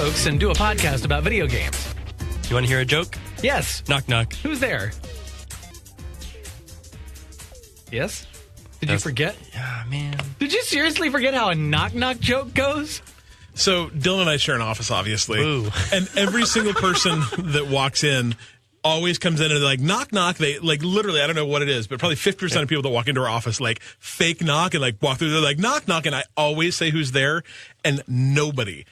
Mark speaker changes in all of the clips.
Speaker 1: jokes and do a podcast about video games.
Speaker 2: You want to hear a joke?
Speaker 1: Yes.
Speaker 2: Knock, knock.
Speaker 1: Who's there? Yes? Did you forget?
Speaker 2: Yeah, man.
Speaker 1: Did you seriously forget how a knock-knock joke goes?
Speaker 3: So Dylan and I share an office, obviously.
Speaker 2: Ooh.
Speaker 3: And every single person that walks in always comes in and they're like, knock, knock. They, like, literally, I don't know what it is, but probably 50% of people that walk into our office, like, fake knock and, like, walk through, they're like, knock, knock. And I always say who's there. And nobody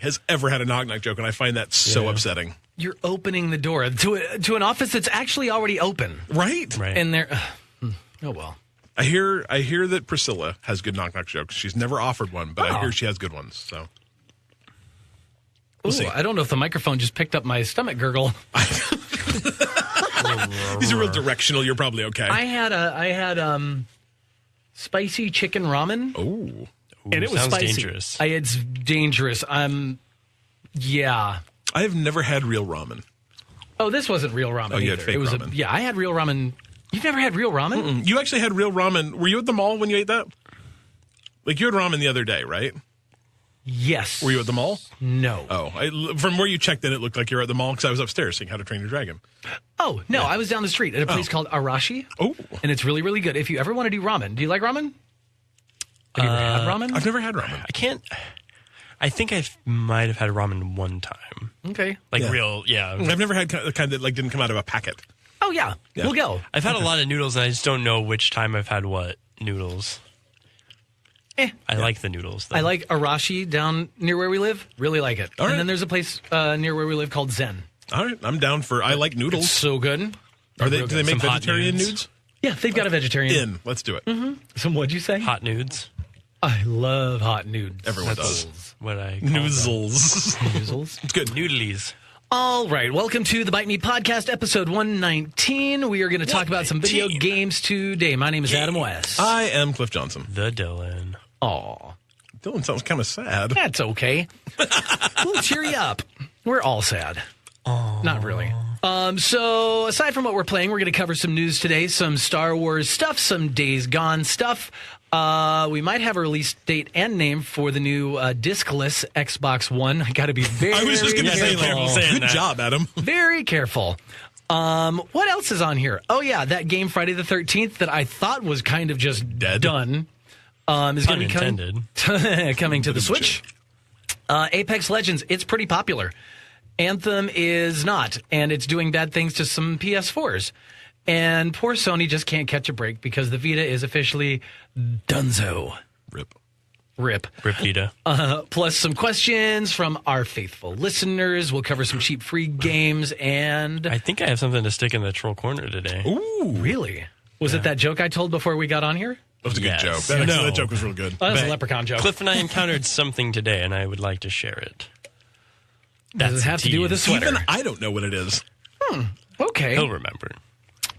Speaker 3: has ever had a knock, knock joke. And I find that so upsetting.
Speaker 1: You're opening the door to an office that's actually already open.
Speaker 3: Right.
Speaker 1: And they're... oh, well.
Speaker 3: I hear that Priscilla has good knock, knock jokes. She's never offered one, but I hear she has good ones, so... We'll see.
Speaker 1: I don't know if the microphone just picked up my stomach gurgle.
Speaker 3: These are real directional. You're probably okay.
Speaker 1: I had spicy chicken ramen.
Speaker 3: Oh,
Speaker 1: and it was
Speaker 2: sounds
Speaker 1: spicy.
Speaker 2: dangerous.
Speaker 1: It's dangerous. Yeah.
Speaker 3: I have never had real ramen.
Speaker 1: Oh, this wasn't real ramen.
Speaker 3: Oh, you had
Speaker 1: either.
Speaker 3: fake
Speaker 1: It was
Speaker 3: ramen.
Speaker 1: I had real ramen. You've never had real ramen?
Speaker 3: Mm-mm. You actually had real ramen. Were you at the mall when you ate that? Like, you had ramen the other day, right?
Speaker 1: Yes.
Speaker 3: Were you at the mall?
Speaker 1: No.
Speaker 3: Oh, from where you checked in, it looked like you were at the mall because I was upstairs seeing How to Train Your Dragon.
Speaker 1: Oh, no, I was down the street at a place called Arashi.
Speaker 3: Oh.
Speaker 1: And it's really, really good. If you ever want to do ramen. Do you like ramen? Have you ever had ramen?
Speaker 3: I've never had ramen.
Speaker 2: I think I might have had ramen one time.
Speaker 1: Okay.
Speaker 2: Like real, yeah.
Speaker 3: I've never had the kind that like didn't come out of a packet.
Speaker 1: Oh, yeah. We'll go.
Speaker 2: I've had a lot of noodles, and I just don't know which time I've had what noodles. I like the noodles, though.
Speaker 1: I like Arashi down near where we live. Really like it.
Speaker 3: All right.
Speaker 1: And then there's a place near where we live called Zen.
Speaker 3: All right, I'm down for. I like noodles.
Speaker 1: It's so good.
Speaker 3: Do they make
Speaker 2: Some hot
Speaker 3: vegetarian
Speaker 2: nudes.
Speaker 3: nudes?
Speaker 1: Yeah, they've got a vegetarian.
Speaker 3: Let's do it.
Speaker 1: Some what'd you say?
Speaker 2: Hot nudes.
Speaker 1: I love hot nudes.
Speaker 3: Everyone
Speaker 2: That's
Speaker 3: does.
Speaker 2: what I call them.
Speaker 3: Noozles.
Speaker 1: Noozles.
Speaker 3: It's good.
Speaker 2: Noodlies.
Speaker 1: All right, welcome to the Bite Me Podcast, episode 119. We are going to talk about some video games today. My name is Adam West.
Speaker 3: I am Cliff Johnson.
Speaker 2: The Dylan.
Speaker 1: Aw,
Speaker 3: Dylan sounds kind of sad.
Speaker 1: that's okay. We'll cheer you up. We're all sad. Not really. So aside from what we're playing, we're going to cover some news today, some Star Wars stuff, some Days Gone stuff. We might have a release date and name for the new discless Xbox One. I got to be very
Speaker 3: I was just going to say,
Speaker 1: careful.
Speaker 3: good job, Adam.
Speaker 1: Very careful. What else is on here? Oh, yeah, that game Friday the 13th that I thought was kind of just done is going to be coming to the Switch. Apex Legends, it's pretty popular. Anthem is not, and it's doing bad things to some PS4s. And poor Sony just can't catch a break because the Vita is officially donezo.
Speaker 3: Rip.
Speaker 2: Rip Vita.
Speaker 1: Plus some questions from our faithful listeners. We'll cover some cheap free games and...
Speaker 2: I think I have something to stick in the troll corner today.
Speaker 3: Ooh.
Speaker 1: Really? Was it that joke I told before we got on here?
Speaker 3: That was a good joke.
Speaker 2: No.
Speaker 3: That joke was real good.
Speaker 1: Oh, that was a leprechaun joke.
Speaker 2: Cliff and I encountered something today, and I would like to share it.
Speaker 1: Does it have to do with a sweater?
Speaker 3: Even I don't know what it is.
Speaker 1: Okay.
Speaker 2: He'll remember.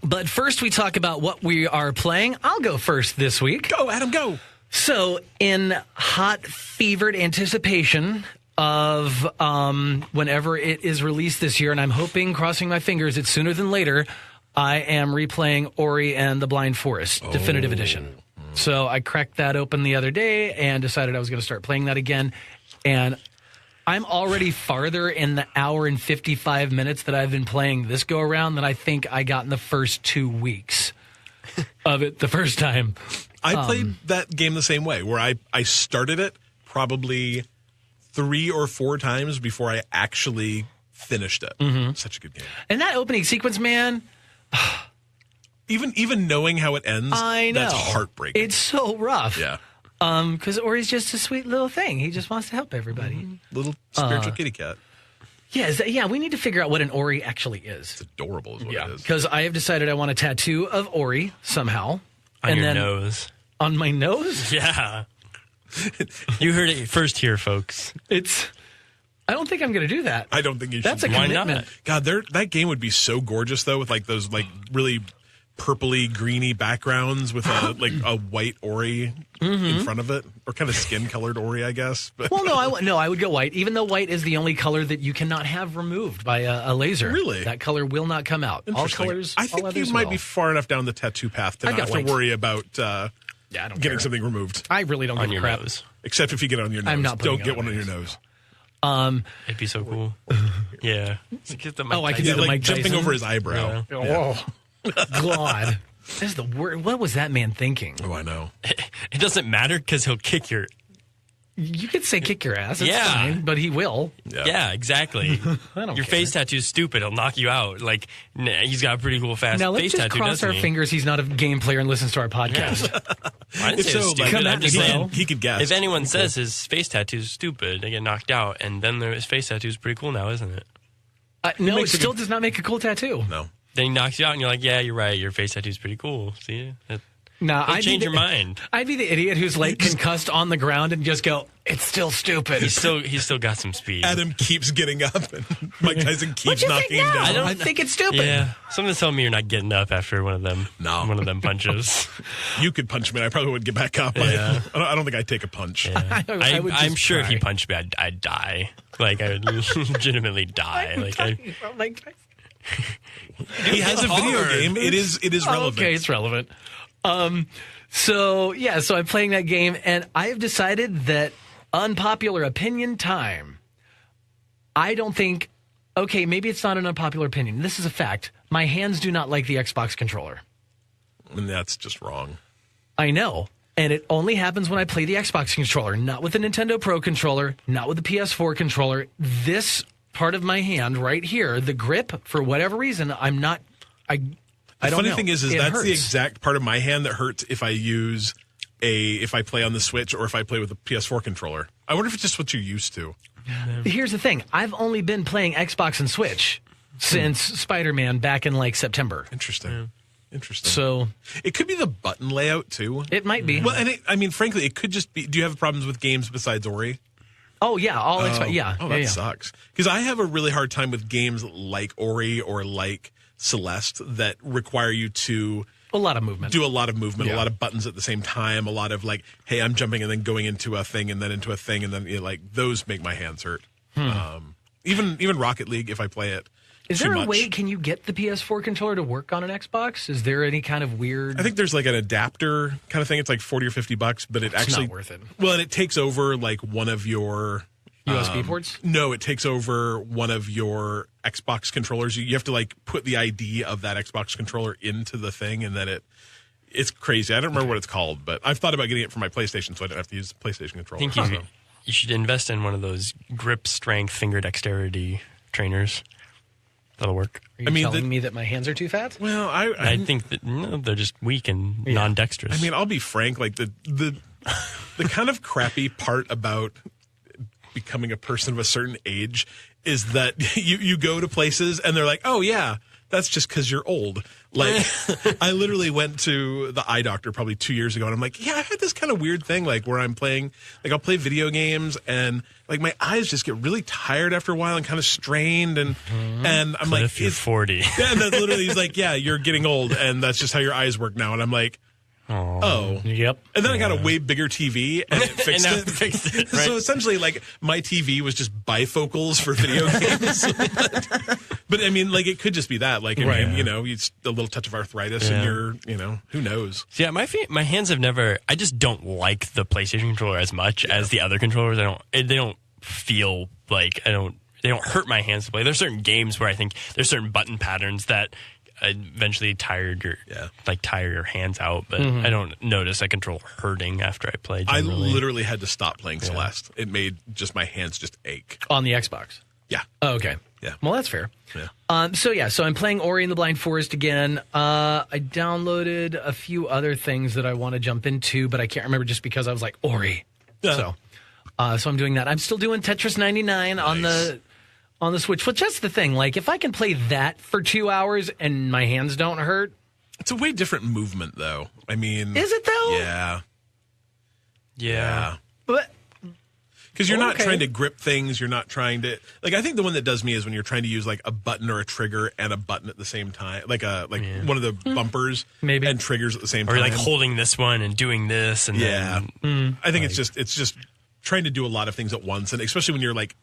Speaker 1: But first we talk about what we are playing. I'll go first this week.
Speaker 3: Go, Adam, go.
Speaker 1: So, in hot, fevered anticipation of whenever it is released this year, and I'm hoping, crossing my fingers, it's sooner than later, I am replaying Ori and the Blind Forest Definitive Edition. So I cracked that open the other day and decided I was going to start playing that again. And I'm already farther in the hour and 55 minutes that I've been playing this go-around than I think I got in the first 2 weeks of it the first time.
Speaker 3: I played that game the same way, where I started it probably 3 or 4 times before I actually finished it. Such a good game.
Speaker 1: And that opening sequence, man...
Speaker 3: Even knowing how it ends,
Speaker 1: I know.
Speaker 3: that's heartbreaking.
Speaker 1: It's so rough.
Speaker 3: Yeah.
Speaker 1: Because Ori's just a sweet little thing. He just wants to help everybody.
Speaker 3: Little spiritual kitty cat.
Speaker 1: Yeah, we need to figure out what an Ori actually is.
Speaker 3: It's adorable is what it is.
Speaker 1: Because I have decided I want a tattoo of Ori somehow.
Speaker 2: On your nose.
Speaker 1: On my nose?
Speaker 2: Yeah. You heard it first here, folks.
Speaker 1: I don't think I'm going to do that.
Speaker 3: I don't think you should.
Speaker 1: That's a
Speaker 2: Why
Speaker 1: commitment.
Speaker 2: not?
Speaker 3: God, that game would be so gorgeous though, with like those like really purpley greeny backgrounds with a white Ori in front of it, or kind of skin colored Ori, I guess. But
Speaker 1: Well, I would go white, even though white is the only color that you cannot have removed by a laser.
Speaker 3: Really?
Speaker 1: That color will not come out. All
Speaker 3: Interesting.
Speaker 1: colors,
Speaker 3: I think
Speaker 1: all
Speaker 3: you
Speaker 1: others
Speaker 3: might
Speaker 1: will.
Speaker 3: be far enough down the tattoo path to
Speaker 1: I've
Speaker 3: not
Speaker 1: got
Speaker 3: have to
Speaker 1: white.
Speaker 3: worry about
Speaker 1: I don't
Speaker 3: getting
Speaker 1: care.
Speaker 3: something removed.
Speaker 1: I really don't
Speaker 2: On
Speaker 1: give a
Speaker 2: your
Speaker 1: crap.
Speaker 2: nose.
Speaker 3: Except if you get it on your nose.
Speaker 1: I'm not putting
Speaker 3: Don't
Speaker 1: it
Speaker 3: get
Speaker 1: on
Speaker 3: one
Speaker 1: my
Speaker 3: on your
Speaker 1: nose.
Speaker 2: It'd be so cool. Yeah. Get the Mike
Speaker 1: I can
Speaker 2: Tyson.
Speaker 1: do the
Speaker 3: like
Speaker 1: Mike
Speaker 3: jumping
Speaker 1: Tyson.
Speaker 3: over his eyebrow.
Speaker 1: Oh, God. This is the word. What was that man thinking?
Speaker 3: Oh, I know.
Speaker 2: It doesn't matter because he'll kick your.
Speaker 1: You could say kick your ass. It's
Speaker 2: Yeah.
Speaker 1: fine, but he will.
Speaker 2: Yeah, exactly.
Speaker 1: I don't
Speaker 2: Your
Speaker 1: care.
Speaker 2: face tattoo's stupid. He'll knock you out. Like, he's got a pretty cool fast
Speaker 1: Now, let's
Speaker 2: face
Speaker 1: just
Speaker 2: tattoo,
Speaker 1: cross
Speaker 2: doesn't
Speaker 1: our
Speaker 2: he?
Speaker 1: fingers he's not a game player and listens to our podcast.
Speaker 2: I didn't
Speaker 3: If
Speaker 2: say
Speaker 3: so,
Speaker 2: it's
Speaker 3: like,
Speaker 2: stupid.
Speaker 1: Come at
Speaker 2: I'm
Speaker 1: me,
Speaker 2: just
Speaker 1: bro.
Speaker 2: saying,
Speaker 3: He could guess.
Speaker 2: if anyone says his face tattoo's stupid, they get knocked out, and then his face tattoo's pretty cool now, isn't it?
Speaker 1: No, it
Speaker 3: makes a
Speaker 1: still
Speaker 3: good-
Speaker 1: does not make a cool tattoo.
Speaker 3: No.
Speaker 2: Then he knocks you out, and you're like, yeah, you're right. Your face tattoo's pretty cool. See?
Speaker 1: No,
Speaker 2: Don't change your mind.
Speaker 1: I'd be the idiot who's like concussed on the ground and just go, it's still stupid.
Speaker 2: He's still got some speed.
Speaker 3: Adam keeps getting up, and Mike Tyson
Speaker 1: What'd
Speaker 3: keeps
Speaker 1: you
Speaker 3: knocking
Speaker 1: think
Speaker 3: him
Speaker 1: now?
Speaker 3: down.
Speaker 1: I think it's stupid.
Speaker 2: Yeah, something's telling me you're not getting up after one of them.
Speaker 3: No.
Speaker 2: One of them punches.
Speaker 3: You could punch me, and I probably would get back up.
Speaker 2: Yeah.
Speaker 3: I don't think I'd take a punch.
Speaker 1: I would
Speaker 2: I'm
Speaker 1: just
Speaker 2: sure if
Speaker 1: cry.
Speaker 2: he punched me, I'd die. Like I would legitimately die. Like
Speaker 1: Like,
Speaker 3: He has a video
Speaker 2: hard.
Speaker 3: game. It is relevant.
Speaker 1: okay, it's relevant. So I'm playing that game, and I have decided that unpopular opinion time. I don't think. Okay, maybe it's not an unpopular opinion. This is a fact. My hands do not like the Xbox controller.
Speaker 3: And that's just wrong.
Speaker 1: I know. And it only happens when I play the Xbox controller, not with the Nintendo Pro controller, not with the PS4 controller. This part of my hand right here, the grip, for whatever reason, I'm not. I don't
Speaker 3: The funny
Speaker 1: know.
Speaker 3: thing is
Speaker 1: It
Speaker 3: that's
Speaker 1: hurts.
Speaker 3: the exact part of my hand that hurts if I if I play on the Switch or if I play with a PS4 controller. I wonder if it's just what you're used to.
Speaker 1: Here's the thing. I've only been playing Xbox and Switch since Spider-Man back in like September.
Speaker 3: Interesting. Interesting.
Speaker 1: So
Speaker 3: It could be the button layout too.
Speaker 1: it might be.
Speaker 3: Well, and frankly, it could just be. Do you have problems with games besides Ori?
Speaker 1: Oh yeah, all Xbox. Yeah.
Speaker 3: Oh,
Speaker 1: yeah,
Speaker 3: that
Speaker 1: yeah.
Speaker 3: sucks. Because I have a really hard time with games like Ori or like Celeste that require you to
Speaker 1: A lot of movement.
Speaker 3: do a lot of movement,
Speaker 1: Yeah.
Speaker 3: a lot of buttons at the same time, a lot of like, hey, I'm jumping and then going into a thing and then into a thing and then like those make my hands hurt. Even Rocket League, if I play it.
Speaker 1: Is
Speaker 3: too
Speaker 1: there a
Speaker 3: much.
Speaker 1: way? Can you get the PS4 controller to work on an Xbox? Is there any kind of weird?
Speaker 3: I think there's like an adapter kind of thing. It's like $40 or $50, but it actually
Speaker 1: not worth it.
Speaker 3: Well, and it takes over like one of your
Speaker 1: USB ports.
Speaker 3: No, it takes over one of your Xbox controllers. You have to like put the ID of that Xbox controller into the thing, and then it's crazy. I don't remember what it's called, but I've thought about getting it for my PlayStation, so I don't have to use the PlayStation controller.
Speaker 2: I think you should invest in one of those grip strength, finger dexterity trainers. That'll work.
Speaker 1: Are you telling me that my hands are too fat?
Speaker 3: Well,
Speaker 2: I think that they're just weak and non-dexterous.
Speaker 3: I mean, I'll be frank. Like the kind of crappy part about becoming a person of a certain age is that you go to places and they're like, oh yeah, that's just because you're old. Like I literally went to the eye doctor probably 2 years ago and I'm like, yeah, I had this kind of weird thing like where I'm playing, like I'll play video games and like my eyes just get really tired after a while and kind of strained and I'm like,
Speaker 2: if you're 40.
Speaker 3: yeah, and then literally he's like, yeah, you're getting old and that's just how your eyes work now. And I'm like, oh.
Speaker 1: Yep.
Speaker 3: And then I got a way bigger TV and it fixed
Speaker 2: now
Speaker 3: it.
Speaker 2: it fixed it, right?
Speaker 3: So essentially, like, my TV was just bifocals for video games. But I mean, like, it could just be that. Like, I mean, you know, it's a little touch of arthritis and you're, you know, who knows?
Speaker 2: So yeah, my hands have never. I just don't like the PlayStation controller as much as the other controllers. They don't feel like They don't hurt my hands to play. There's certain games where I think there's certain button patterns that eventually tire your hands out, but I don't notice a controller hurting after I play.
Speaker 3: I
Speaker 2: Generally.
Speaker 3: literally had to stop playing Celeste. It made just my hands just ache.
Speaker 1: On the Xbox.
Speaker 3: Yeah.
Speaker 1: Oh, okay.
Speaker 3: Yeah.
Speaker 1: Well, that's fair.
Speaker 3: Yeah.
Speaker 1: So I'm playing Ori and the Blind Forest again. I downloaded a few other things that I want to jump into, but I can't remember just because I was like Ori.
Speaker 3: Yeah.
Speaker 1: So I'm doing that. I'm still doing Tetris 99 on the Switch, which that's the thing. Like, if I can play that for 2 hours and my hands don't hurt.
Speaker 3: It's a way different movement, though. I mean,
Speaker 1: Is it, though?
Speaker 3: Yeah.
Speaker 2: Yeah.
Speaker 1: But
Speaker 3: Because you're not
Speaker 1: Okay.
Speaker 3: trying to grip things. You're not trying to like. I think the one that does me is when you're trying to use like a button or a trigger and a button at the same time, like one of the bumpers
Speaker 1: Maybe.
Speaker 3: and triggers at the same
Speaker 2: Or
Speaker 3: time.
Speaker 2: like holding this one and doing this, and
Speaker 3: Yeah,
Speaker 2: then
Speaker 3: I think it's just trying to do a lot of things at once, and especially when you're like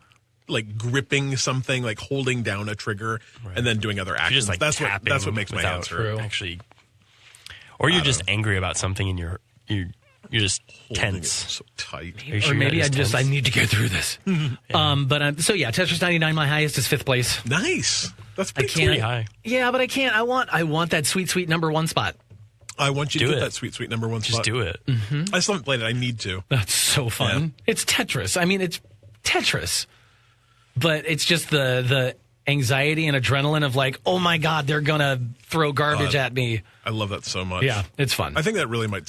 Speaker 3: gripping something, like holding down a trigger and then doing other
Speaker 2: you're
Speaker 3: actions.
Speaker 2: just like
Speaker 3: that's
Speaker 2: tapping
Speaker 3: what makes my hands
Speaker 2: without
Speaker 3: hurt.
Speaker 2: actually. Or you're just angry about something and you're You're just
Speaker 3: Holding
Speaker 2: tense.
Speaker 3: it so tight.
Speaker 2: Are you sure
Speaker 1: Or maybe
Speaker 2: you're
Speaker 1: I
Speaker 2: just tense?
Speaker 1: need to get through this. Tetris 99, my highest is 5th place.
Speaker 3: Nice. That's pretty
Speaker 1: can't-
Speaker 2: Pretty
Speaker 3: cool.
Speaker 2: high.
Speaker 1: Yeah, but I can't. I want that sweet number 1 spot.
Speaker 3: I want you to
Speaker 2: Do
Speaker 3: get
Speaker 2: it.
Speaker 3: that sweet number 1
Speaker 2: Just
Speaker 3: spot.
Speaker 2: do it.
Speaker 3: I still haven't played it. I need to.
Speaker 1: That's so fun. It's Tetris. I mean, it's Tetris. But it's just the anxiety and adrenaline of like, oh my God, they're going to throw garbage at me.
Speaker 3: I love that so much.
Speaker 1: Yeah, it's fun.
Speaker 3: I think that really might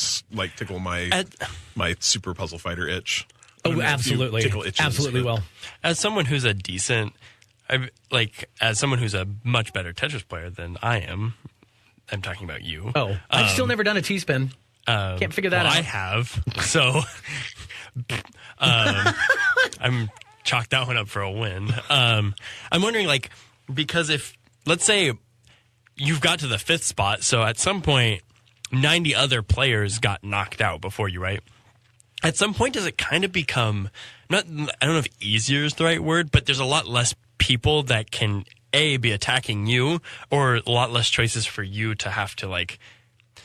Speaker 3: tickle my my super puzzle fighter itch. I don't know if you
Speaker 1: Absolutely.
Speaker 3: tickle itches,
Speaker 1: Absolutely
Speaker 3: but-
Speaker 1: will.
Speaker 2: As someone who's a decent, as someone who's a much better Tetris player than I am, I'm talking about you.
Speaker 1: Oh, I've still never done a T-spin. Can't figure that out.
Speaker 2: I have. So I'm chalked that one up for a win. I'm wondering, because if, let's say, you've got to the 5th spot, so at some point, 90 other players got knocked out before you, right? At some point, does it kind of become, I don't know if easier is the right word, but there's a lot less people that can, A, be attacking you, or a lot less choices for you to have to,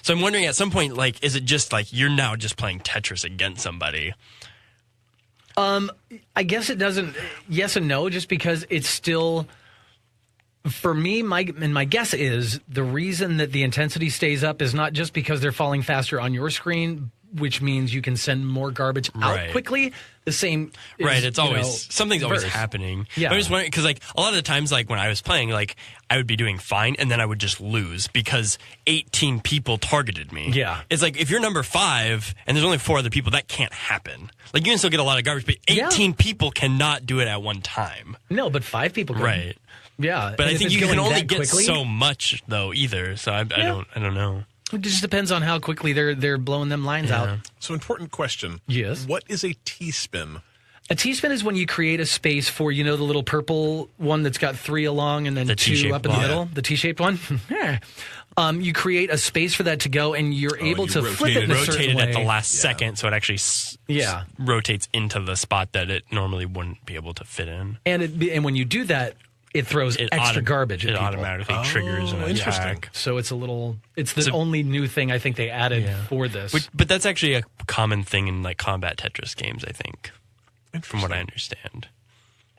Speaker 2: So I'm wondering at some point, is it just you're now just playing Tetris against somebody?
Speaker 1: I guess it doesn't. Yes and no, just because it's still. For me, my guess is the reason that the intensity stays up is not just because they're falling faster on your screen, which means you can send more garbage out
Speaker 2: Right.
Speaker 1: quickly. The same, is,
Speaker 2: Right, it's always something's always
Speaker 1: verse.
Speaker 2: happening.
Speaker 1: Yeah.
Speaker 2: I'm just wondering because a lot of the times when I was playing, I would be doing fine and then I would just lose because 18 people targeted me.
Speaker 1: Yeah.
Speaker 2: It's if you're number 5 and there's only 4 other people, that can't happen. You can still get a lot of garbage, but 18 people cannot do it at one time.
Speaker 1: No, but 5 people can.
Speaker 2: Right.
Speaker 1: Yeah,
Speaker 2: But
Speaker 1: and
Speaker 2: I
Speaker 1: if
Speaker 2: think
Speaker 1: it's
Speaker 2: you can
Speaker 1: going
Speaker 2: only
Speaker 1: that
Speaker 2: get
Speaker 1: quickly,
Speaker 2: so much though either. So I don't know.
Speaker 1: It just depends on how quickly they're blowing them lines out.
Speaker 3: So important question.
Speaker 1: Yes.
Speaker 3: What is a T-spin?
Speaker 1: A T-spin is when you create a space for, the little purple one that's got 3 along and then
Speaker 2: The
Speaker 1: 2
Speaker 2: T-shaped
Speaker 1: up in the
Speaker 2: one.
Speaker 1: middle, the T-shaped one. Yeah. You create a space for that to go, and you're able
Speaker 3: you
Speaker 1: to flip it in a certain
Speaker 2: Rotate it
Speaker 1: way.
Speaker 2: at the last second, so it actually rotates into the spot that it normally wouldn't be able to fit in.
Speaker 1: And when you do that, it throws extra garbage at
Speaker 2: It
Speaker 1: people.
Speaker 2: automatically triggers an
Speaker 3: interesting.
Speaker 2: attack.
Speaker 1: So it's the only new thing I think they added for this.
Speaker 2: But that's actually a common thing in combat Tetris games, I think, from what I understand.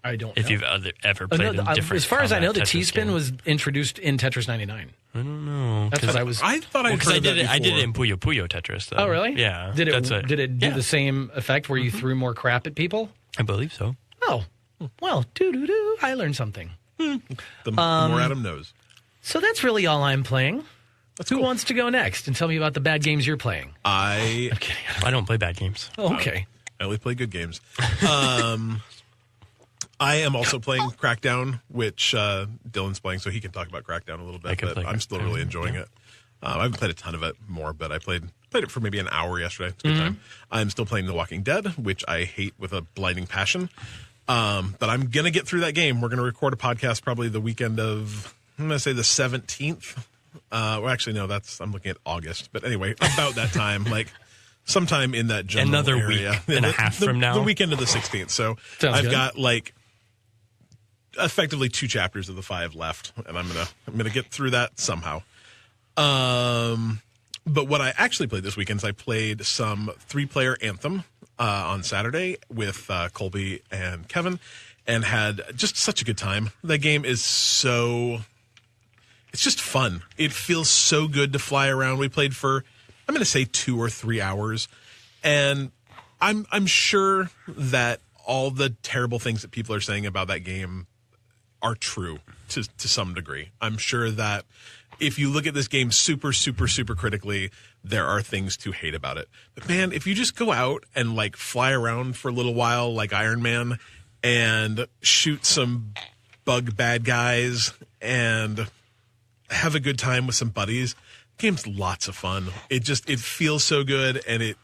Speaker 1: I don't
Speaker 2: If
Speaker 1: know.
Speaker 2: you've ever played in different
Speaker 1: as far as I know, the
Speaker 2: combat Tetris
Speaker 1: T-spin
Speaker 2: games.
Speaker 1: was introduced in Tetris 99.
Speaker 2: I don't know.
Speaker 1: That's what I was.
Speaker 3: I thought I
Speaker 2: Because
Speaker 3: heard that
Speaker 2: I did it
Speaker 3: before.
Speaker 2: in Puyo Puyo Tetris, though.
Speaker 1: Oh, really?
Speaker 2: Yeah.
Speaker 1: Did
Speaker 2: That's
Speaker 1: it do
Speaker 2: yeah.
Speaker 1: the same effect where you threw more crap at people?
Speaker 2: I believe so.
Speaker 1: Oh, well, doo-doo-doo. I learned something.
Speaker 3: The more Adam knows.
Speaker 1: So that's really all I'm playing.
Speaker 3: That's
Speaker 1: Who
Speaker 3: cool.
Speaker 1: wants to go next and tell me about the bad games you're playing?
Speaker 3: I
Speaker 2: I don't play bad games.
Speaker 1: Oh, okay.
Speaker 3: only play good games. I am also playing Crackdown, which Dylan's playing, so he can talk about Crackdown a little bit. But
Speaker 2: play
Speaker 3: I'm still
Speaker 2: Crackdown,
Speaker 3: really enjoying it. I haven't played a ton of it more, but I played it for maybe an hour yesterday. It's a good time. I'm still playing The Walking Dead, which I hate with a blinding passion. But I'm going to get through that game. We're going to record a podcast probably the weekend of, I'm going to say the 17th. Well, actually, no, I'm looking at August. But anyway, about that time, sometime in that general
Speaker 2: Another
Speaker 3: area.
Speaker 2: week and a half from now?
Speaker 3: The weekend of the 16th. So
Speaker 1: Sounds
Speaker 3: I've
Speaker 1: good.
Speaker 3: got effectively 2 chapters of the 5 left, and I'm gonna get through that somehow. But what I actually played this weekend is I played some 3-player Anthem on Saturday with Colby and Kevin, and had just such a good time. That game is it's just fun. It feels so good to fly around. We played for, I'm going to say 2 or 3 hours, and I'm sure that all the terrible things that people are saying about that game are true to some degree. I'm sure that if you look at this game super, super, super critically, there are things to hate about it. But man, if you just go out and fly around for a little while like Iron Man and shoot some bug bad guys and have a good time with some buddies, the game's lots of fun. It feels so good, and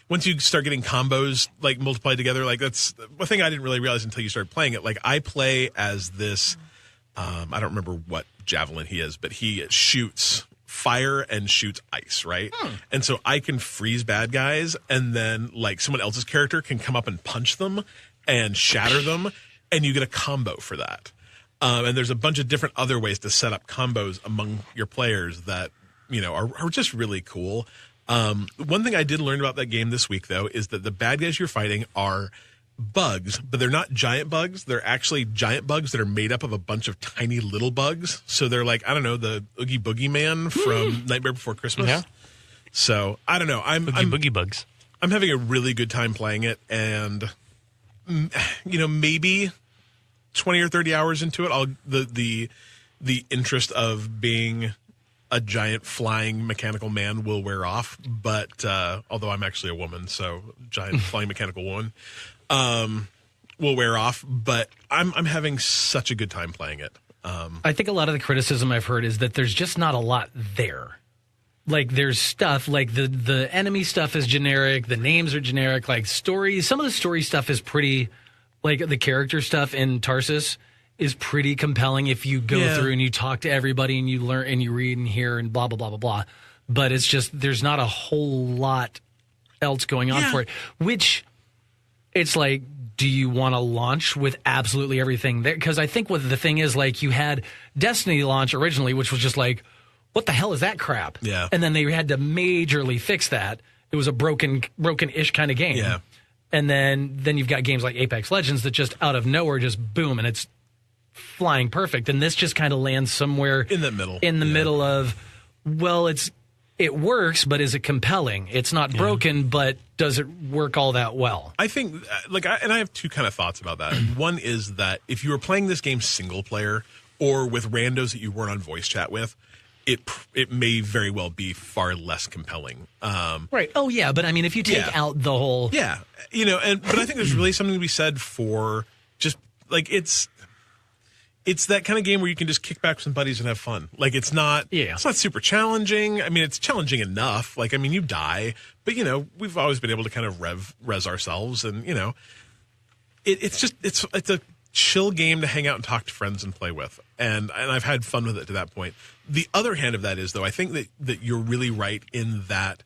Speaker 3: once you start getting combos multiplied together, that's one thing I didn't really realize until you started playing it. I play as this, I don't remember what javelin he is, but he shoots fire and shoots ice, right? And so I can freeze bad guys, and then someone else's character can come up and punch them and shatter them, and you get a combo for that. And there's a bunch of different other ways to set up combos among your players that are just really cool. One thing I did learn about that game this week, though, is that the bad guys you're fighting are bugs, but they're not giant bugs. They're actually giant bugs that are made up of a bunch of tiny little bugs. So they're like, I don't know, the Oogie Boogie Man from Nightmare Before Christmas.
Speaker 2: Yeah.
Speaker 3: So I don't know. I'm
Speaker 2: Boogie Bugs.
Speaker 3: I'm having a really good time playing it, and maybe 20 or 30 hours into it, the interest of being a giant flying mechanical man will wear off. But although I'm actually a woman, so giant flying mechanical woman will wear off. But I'm having such a good time playing it.
Speaker 1: I think a lot of the criticism I've heard is that there's just not a lot there. Like, there's stuff, like the enemy stuff is generic, the names are generic, like stories. Some of the story stuff is pretty, like the character stuff in Tarsus is pretty compelling if you go through and you talk to everybody and you learn and you read and hear and blah, blah, blah, blah, blah. But it's just, there's not a whole lot else going on for it, which it's like, do you want to launch with absolutely everything there? Because I think what the thing is, like, you had Destiny launch originally, which was just like, what the hell is that crap?
Speaker 3: Yeah.
Speaker 1: And then they had to majorly fix that. It was a broken-ish kind of game.
Speaker 3: Yeah.
Speaker 1: And then you've got games like Apex Legends that just out of nowhere just boom, and it's flying perfect. And this just kind of lands somewhere
Speaker 3: in the middle.
Speaker 1: In the middle of, well, it works, but is it compelling? It's not broken, but does it work all that well? I
Speaker 3: think, I have two kind of thoughts about that. One is that if you were playing this game single player or with randos that you weren't on voice chat with, it may very well be far less compelling.
Speaker 1: Right. Oh, yeah. But I mean, if you take out the whole...
Speaker 3: Yeah. But I think there's really something to be said for just, like, it's that kind of game where you can just kick back with some buddies and have fun. Like, it's not super challenging. I mean, it's challenging enough. Like, I mean, you die, but, we've always been able to kind of res ourselves. And, it's a chill game to hang out and talk to friends and play with. And I've had fun with it to that point. The other hand of that is, though, I think that you're really right in that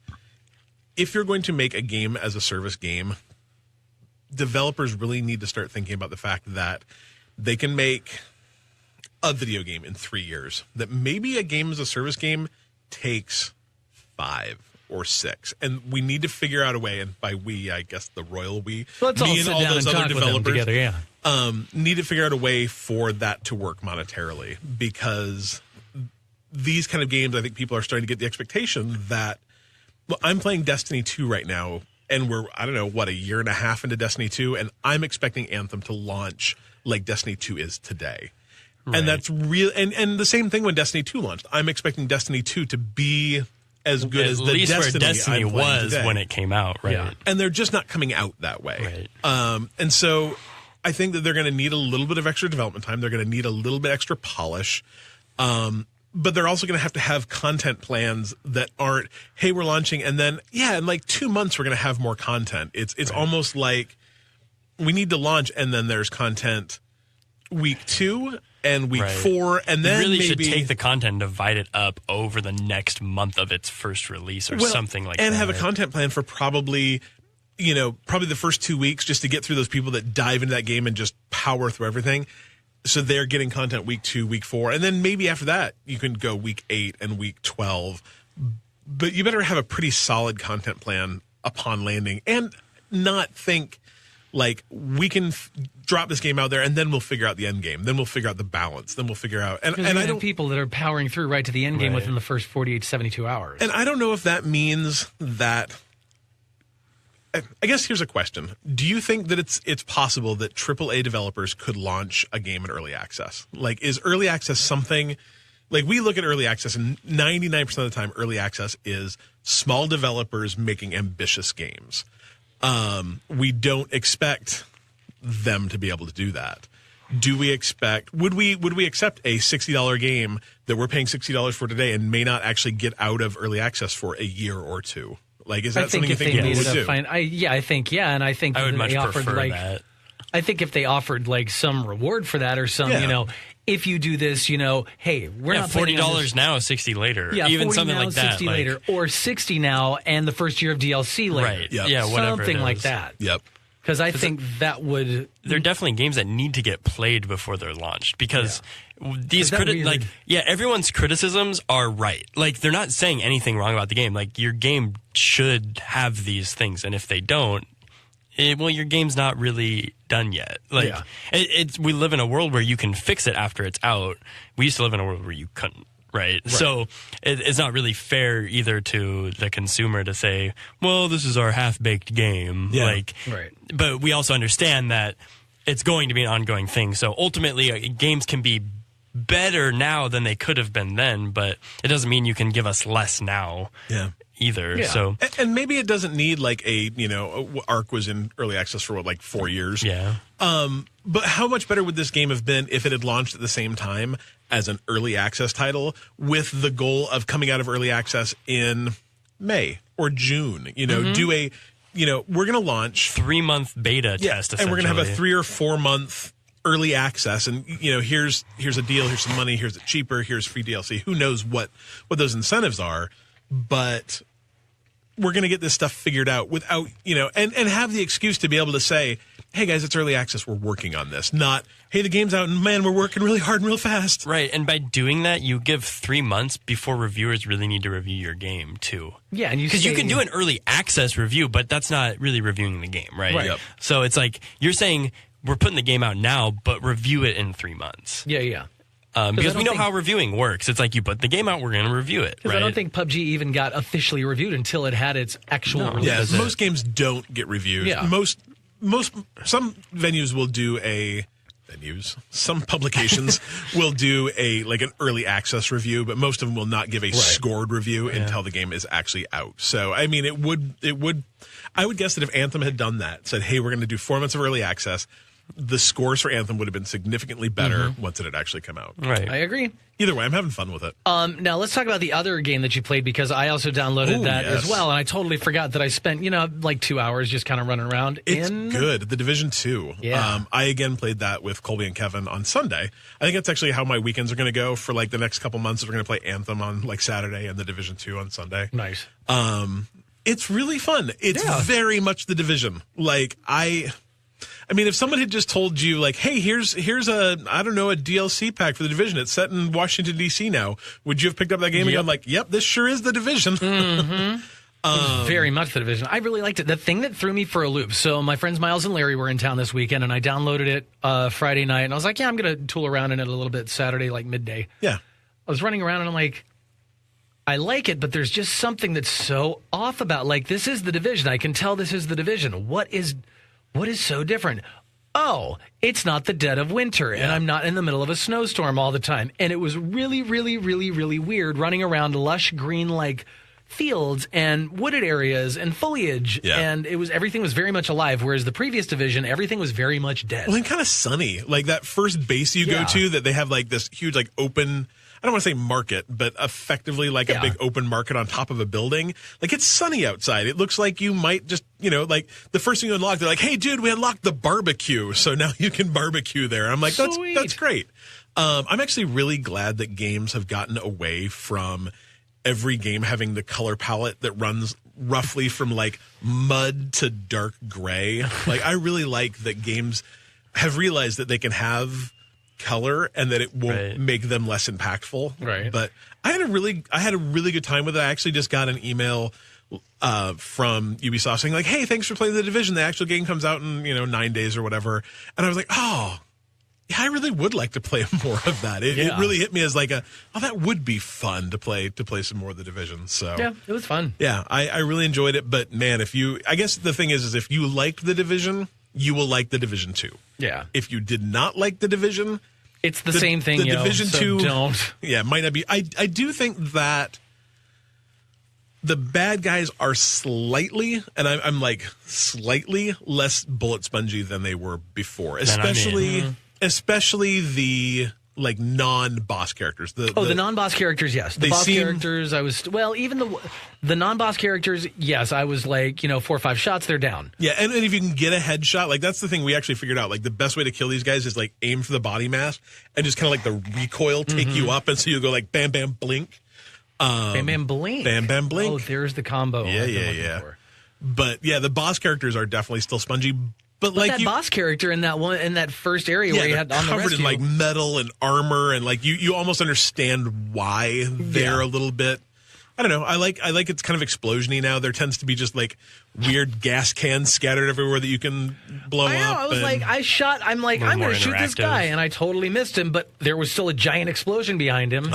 Speaker 3: if you're going to make a game as a service game, developers really need to start thinking about the fact that they can make a video game in 3 years, that maybe a game as a service game takes 5 or 6. And we need to figure out a way, and by we, I guess the royal we,
Speaker 1: let's
Speaker 3: me
Speaker 1: all
Speaker 3: and all those other developers
Speaker 1: together,
Speaker 3: need to figure out a way for that to work monetarily, because these kind of games, I think people are starting to get the expectation that, well, I'm playing Destiny 2 right now, and we're, I don't know, a year and a half into Destiny 2, and I'm expecting Anthem to launch like Destiny 2 is today. Right. And that's real. And the same thing when Destiny 2 launched. I'm expecting Destiny 2 to be as good as the
Speaker 2: Destiny was when it came out, right?
Speaker 3: Yeah. And they're just not coming out that way.
Speaker 2: Right.
Speaker 3: And so I think that they're going to need a little bit of extra development time. They're going to need a little bit extra polish. But they're also going to have content plans that aren't, hey, we're launching, and then, in like 2 months, we're going to have more content. It's almost like we need to launch, and then there's content week 2 and week 4, and then
Speaker 2: you really
Speaker 3: maybe
Speaker 2: should take the content and divide it up over the next month of its first release or something like that.
Speaker 3: And have a content plan for probably the first 2 weeks, just to get through those people that dive into that game and just power through everything. So they're getting content week 2, week 4, and then maybe after that you can go week 8 and week 12. But you better have a pretty solid content plan upon landing, and not think like we can drop this game out there and then we'll figure out the end game. Then we'll figure out the balance. Then we'll figure out
Speaker 1: and I don't people that are powering through right to the end game within the first 48 to 72 hours.
Speaker 3: And I don't know if that means that. I guess here's a question. Do you think that it's possible that AAA developers could launch a game in early access? Like, is early access something, like, we look at early access and 99% of the time early access is small developers making ambitious games. We don't expect them to be able to do that. Do we expect, would we accept a $60 game that we're paying $60 for today and may not actually get out of early access for a year or two? Like, is that something you think people would do?
Speaker 1: I think, and I think
Speaker 2: I would much
Speaker 1: offered,
Speaker 2: prefer that.
Speaker 1: I think if they offered like some reward for that or some, if you do this, hey, we're not
Speaker 2: $40 now, 60 later, even something
Speaker 1: now,
Speaker 2: like that,
Speaker 1: 60 later, or 60 now, and the first year of DLC later,
Speaker 2: right? Yep. Yeah, whatever,
Speaker 1: something like that.
Speaker 3: Yep.
Speaker 1: Because I think that would...
Speaker 2: There are definitely games that need to get played before they're launched because these everyone's criticisms are right. Like, they're not saying anything wrong about the game. Like, your game should have these things, and if they don't, your game's not really done yet. Like, we live in a world where you can fix it after it's out. We used to live in a world where you couldn't. Right. So it's not really fair either to the consumer to say, well, this is our half-baked game.
Speaker 3: Yeah.
Speaker 2: But we also understand that it's going to be an ongoing thing. So ultimately, games can be better now than they could have been then, but it doesn't mean you can give us less now. Either.
Speaker 1: Yeah.
Speaker 2: So
Speaker 3: and maybe it doesn't need like Ark was in early access for 4 years.
Speaker 2: Yeah.
Speaker 3: But how much better would this game have been if it had launched at the same time as an early access title with the goal of coming out of early access in May or June? Do a we're going to launch
Speaker 2: 3-month beta test,
Speaker 3: and we're going to have a 3 or 4 month early access, and here's a deal, here's some money, here's it cheaper, here's free DLC. Who knows what those incentives are, but we're going to get this stuff figured out without, and have the excuse to be able to say, hey guys, it's early access, we're working on this. Not, hey, the game's out and man, we're working really hard and real fast.
Speaker 2: Right, and by doing that, you give 3 months before reviewers really need to review your game too.
Speaker 1: Yeah, and
Speaker 2: because you can do an early access review, but that's not really reviewing the game, right? Yep. So it's like, you're saying, we're putting the game out now, but review it in 3 months.
Speaker 1: Yeah.
Speaker 2: Because we know how reviewing works. It's like, you put the game out, we're going to review it, right?
Speaker 1: I don't think PUBG even got officially reviewed until it had its actual release.
Speaker 3: Yeah, most games don't get reviewed. Yeah. Some venues will do some publications will do an early access review, but most of them will not give a scored review until the game is actually out. So, I mean, I would guess that if Anthem had done that, said, hey, we're going to do 4 months of early access, the scores for Anthem would have been significantly better once it had actually come out.
Speaker 2: Right.
Speaker 1: I agree.
Speaker 3: Either way, I'm having fun with it.
Speaker 1: Now, let's talk about the other game that you played, because I also downloaded that as well, and I totally forgot that I spent, 2 hours just kind of running around.
Speaker 3: It's good. The Division 2.
Speaker 1: Yeah.
Speaker 3: I, again, played that with Colby and Kevin on Sunday. I think that's actually how my weekends are going to go for, the next couple months. We're going to play Anthem on, Saturday and the Division 2 on Sunday.
Speaker 1: Nice.
Speaker 3: It's really fun. It's very much the Division. I mean, if someone had just told you, hey, here's a DLC pack for the Division. It's set in Washington, D.C. now. Would you have picked up that game and gone yep, this sure is the Division?
Speaker 1: Very much the Division. I really liked it. The thing that threw me for a loop. So my friends Miles and Larry were in town this weekend, and I downloaded it Friday night, and I was like, I'm going to tool around in it a little bit Saturday, midday. Yeah. I was running around, and I'm like, I like it, but there's just something that's so off about, this is the Division. I can tell this is the Division. What is so different? Oh, it's not the dead of winter, and I'm not in the middle of a snowstorm all the time. And it was really, really, really, really weird running around lush green, fields and wooded areas and foliage. Yeah. And everything was very much alive, whereas the previous Division, everything was very much dead.
Speaker 3: Well, and kind of sunny. That first base you go to that they have, this huge, open... I don't want to say market, but effectively a big open market on top of a building. It's sunny outside. It looks like you might just, the first thing you unlock, they're like, hey, dude, we unlocked the barbecue. So now you can barbecue there. I'm like, that's great. I'm actually really glad that games have gotten away from every game having the color palette that runs roughly from mud to dark gray. I really like that games have realized that they can have color and that it won't make them less impactful.
Speaker 1: Right.
Speaker 3: But I had a really good time with it. I actually just got an email from Ubisoft saying hey, thanks for playing the Division. The actual game comes out in 9 days or whatever. And I was like, oh, yeah, I really would like to play more of that. It really hit me as that would be fun to play some more of the Division. So
Speaker 1: yeah, it was fun.
Speaker 3: Yeah, I really enjoyed it. But man, I guess the thing is if you liked the Division, you will like the Division 2.
Speaker 1: Yeah.
Speaker 3: If you did not like the Division,
Speaker 1: it's the same thing.
Speaker 3: The Division 2
Speaker 1: don't.
Speaker 3: Yeah, might not be. I do think that the bad guys are slightly, and I'm slightly less bullet spongy than they were before, especially the non-boss characters. The
Speaker 1: non-boss characters, yes. The boss characters, even the non-boss characters, yes, I was 4 or 5 shots, they're down.
Speaker 3: Yeah, and if you can get a headshot, that's the thing we actually figured out. The best way to kill these guys is aim for the body mass and just kind of the recoil take you up, and so you go bam, bam, blink.
Speaker 1: Bam, bam, blink.
Speaker 3: Bam, bam, blink.
Speaker 1: Oh, there's the combo.
Speaker 3: Yeah. But yeah, the boss characters are definitely still spongy, But
Speaker 1: like that boss character in that first area where you had on the
Speaker 3: covered in like metal and armor, and like you almost understand why they're a little bit. I don't know. I like it's kind of explosiony now. There tends to be just like weird gas cans scattered everywhere that you can blow up.
Speaker 1: I was like, I'm going to shoot this guy, and I totally missed him, but there was still a giant explosion behind him.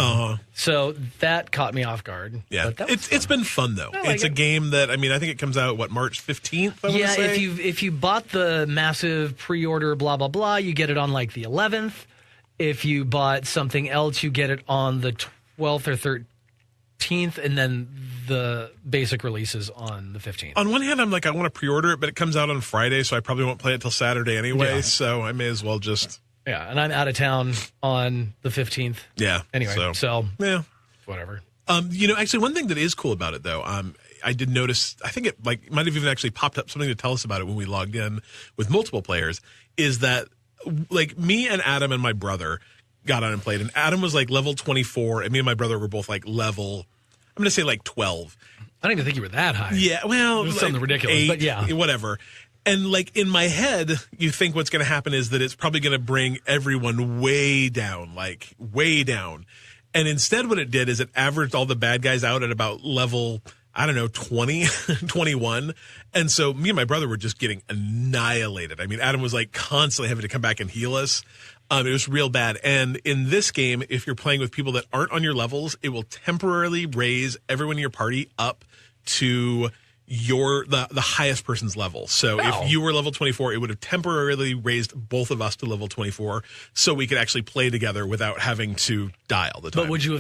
Speaker 1: So that caught me off guard.
Speaker 3: Yeah, it's been fun though. It's a game that I think it comes out March 15th.
Speaker 1: Yeah, if you bought the massive pre-order, blah blah blah, you get it on like the 11th. If you bought something else, you get it on the 12th or 13th, and then the basic releases on the 15th.
Speaker 3: On one hand, I'm like, I want to pre-order it, but it comes out on Friday, so I probably won't play it till Saturday anyway, so I may as well just...
Speaker 1: Yeah, and I'm out of town on the 15th.
Speaker 3: Yeah.
Speaker 1: Anyway, so
Speaker 3: yeah.
Speaker 1: Whatever.
Speaker 3: Actually, one thing that is cool about it, though, I did notice, I think it might have even actually popped up something to tell us about it when we logged in with multiple players, is that, like, me and Adam and my brother got on and played, and Adam was like level 24, and me and my brother were both like level, I'm going to say like 12.
Speaker 1: I don't even think you were that high.
Speaker 3: Yeah, well,
Speaker 1: it was something ridiculous,
Speaker 3: 8,
Speaker 1: but yeah.
Speaker 3: Whatever. And like in my head, you think what's going to happen is that it's probably going to bring everyone way down. And instead what it did is it averaged all the bad guys out at about level, 20, 21. And so me and my brother were just getting annihilated. Adam was like constantly having to come back and heal us. It was real bad. And in this game, if you're playing with people that aren't on your levels, it will temporarily raise everyone in your party up to the highest person's level. So if you were level 24, it would have temporarily raised both of us to level 24 so we could actually play together without having to die all the time.
Speaker 1: But you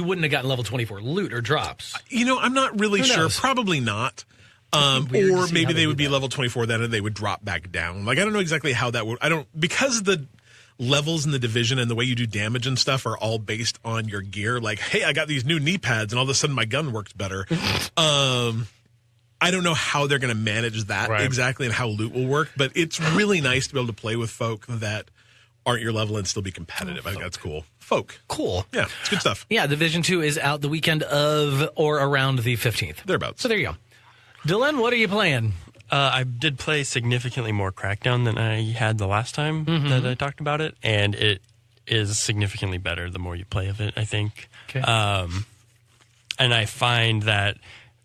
Speaker 1: wouldn't have gotten level 24 loot or drops?
Speaker 3: I'm not really sure. Probably not. Or maybe they would be level 24 then and they would drop back down. Like, I don't know exactly how that would, because the levels in the division and the way you do damage and stuff are all based on your gear. Like, hey, I got these new knee pads and all of a sudden my gun works better. I don't know how they're going to manage that exactly and how loot will work, but it's really nice to be able to play with folk that aren't your level and still be competitive. I think that's cool. Folk.
Speaker 1: Cool.
Speaker 3: Yeah, it's good stuff.
Speaker 1: Yeah, Division 2 is out the weekend of or around the 15th.
Speaker 3: Thereabouts.
Speaker 1: So there you go. Dylan, what are you playing?
Speaker 2: I did play significantly more Crackdown than I had the last time that I talked about it, and it is significantly better the more you play of it, I think.
Speaker 1: Okay.
Speaker 2: And I find that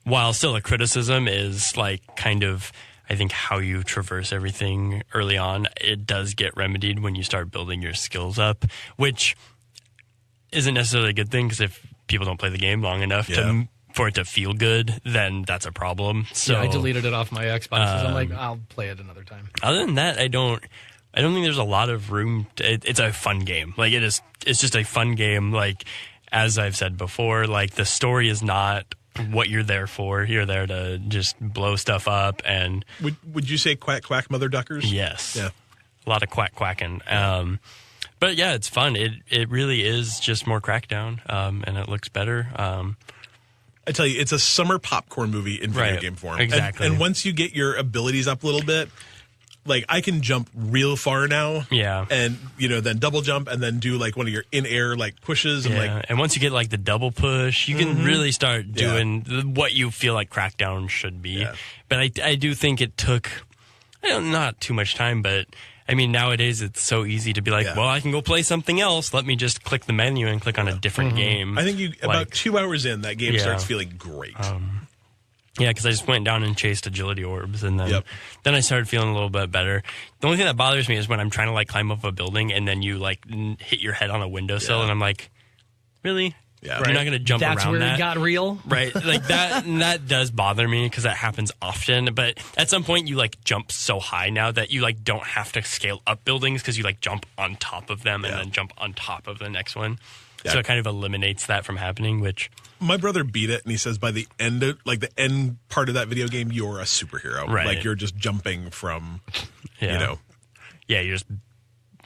Speaker 2: while still a criticism is like kind of, I think, how you traverse everything early on, it does get remedied when you start building your skills up, which isn't necessarily a good thing because if people don't play the game long enough for it to feel good, then that's a problem. So
Speaker 1: I deleted it off my Xbox. I'm like, I'll play it another time.
Speaker 2: Other than that, I don't think there's a lot of room. It's a fun game. Like it's just a fun game. Like, as I've said before, like the story is not what you're there for. You're there to just blow stuff up. And
Speaker 3: would you say quack quack mother duckers?
Speaker 2: Yes.
Speaker 3: Yeah.
Speaker 2: A lot of quack quacking. But yeah, it's fun. It really is just more Crackdown, and it looks better.
Speaker 3: I tell you, it's a summer popcorn movie in video game form.
Speaker 2: Exactly.
Speaker 3: And once you get your abilities up a little bit, like I can jump real far now.
Speaker 2: Yeah.
Speaker 3: And, then double jump and then do like one of your in-air like pushes. And
Speaker 2: and once you get like the double push, you can really start doing what you feel like Crackdown should be. Yeah. But I do think it took, not too much time, but I mean, nowadays it's so easy to be like, well, I can go play something else. Let me just click the menu and click on a different game.
Speaker 3: I think about 2 hours in, that game starts feeling great.
Speaker 2: Yeah, because I just went down and chased agility orbs, and then I started feeling a little bit better. The only thing that bothers me is when I'm trying to like climb up a building and then you like hit your head on a windowsill, and I'm like, really?
Speaker 3: Yeah,
Speaker 2: you're not going to jump around that.
Speaker 1: That's where it got real,
Speaker 2: right? Like that. And that does bother me because that happens often. But at some point, you like jump so high now that you like don't have to scale up buildings because you like jump on top of them and then jump on top of the next one. Yeah. So it kind of eliminates that from happening, which...
Speaker 3: My brother beat it, and he says by the end of, like the end part of that video game, you're a superhero.
Speaker 2: Right.
Speaker 3: Like you're just jumping from,
Speaker 2: Yeah, you're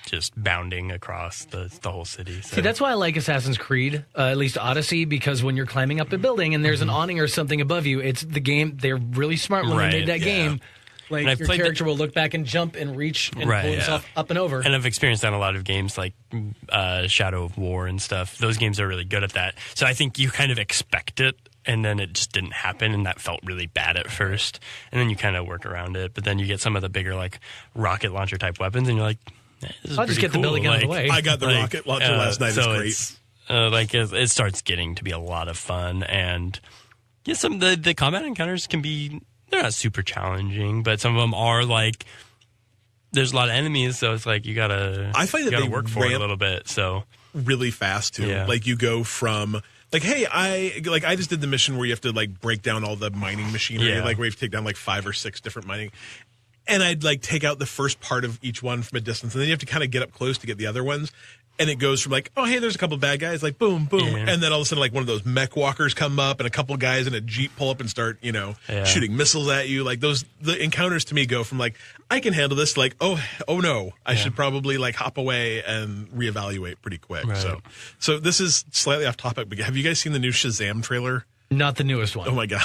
Speaker 2: just bounding across the whole city. So.
Speaker 1: See, that's why I like Assassin's Creed, at least Odyssey, because when you're climbing up a building and there's an awning or something above you, it's the game. They're really smart when they made that game. Like your character will look back and jump and reach and pull himself up and over.
Speaker 2: And I've experienced that in a lot of games like Shadow of War and stuff. Those games are really good at that. So I think you kind of expect it and then it just didn't happen, and that felt really bad at first. And then you kind of work around it, but then you get some of the bigger like rocket launcher type weapons, and you're like, this is
Speaker 1: I'll just
Speaker 2: pretty
Speaker 1: get the
Speaker 2: cool.
Speaker 1: building out of the way.
Speaker 3: I got the rocket launcher last night.
Speaker 2: So
Speaker 3: it's great.
Speaker 2: it starts getting to be a lot of fun, and yeah, some of the combat encounters can be, they're not super challenging, but some of them are like, there's a lot of enemies, so it's like you gotta work for it a little bit. So
Speaker 3: really fast too.
Speaker 2: Yeah.
Speaker 3: Like you go from like, hey, I just did the mission where you have to like break down all the mining machinery, like where you have to take down like 5 or 6 different mining. And I'd like take out the first part of each one from a distance, and then you have to kind of get up close to get the other ones. And it goes from like, oh, hey, there's a couple bad guys, like boom, boom.
Speaker 2: Yeah.
Speaker 3: And then all of a sudden, like one of those mech walkers come up and a couple guys in a Jeep pull up and start, shooting missiles at you. Like the encounters to me go from like, I can handle this, like, oh no, I should probably like hop away and reevaluate pretty quick.
Speaker 2: Right.
Speaker 3: So this is slightly off topic, but have you guys seen the new Shazam trailer?
Speaker 1: Not the newest one.
Speaker 3: Oh my God.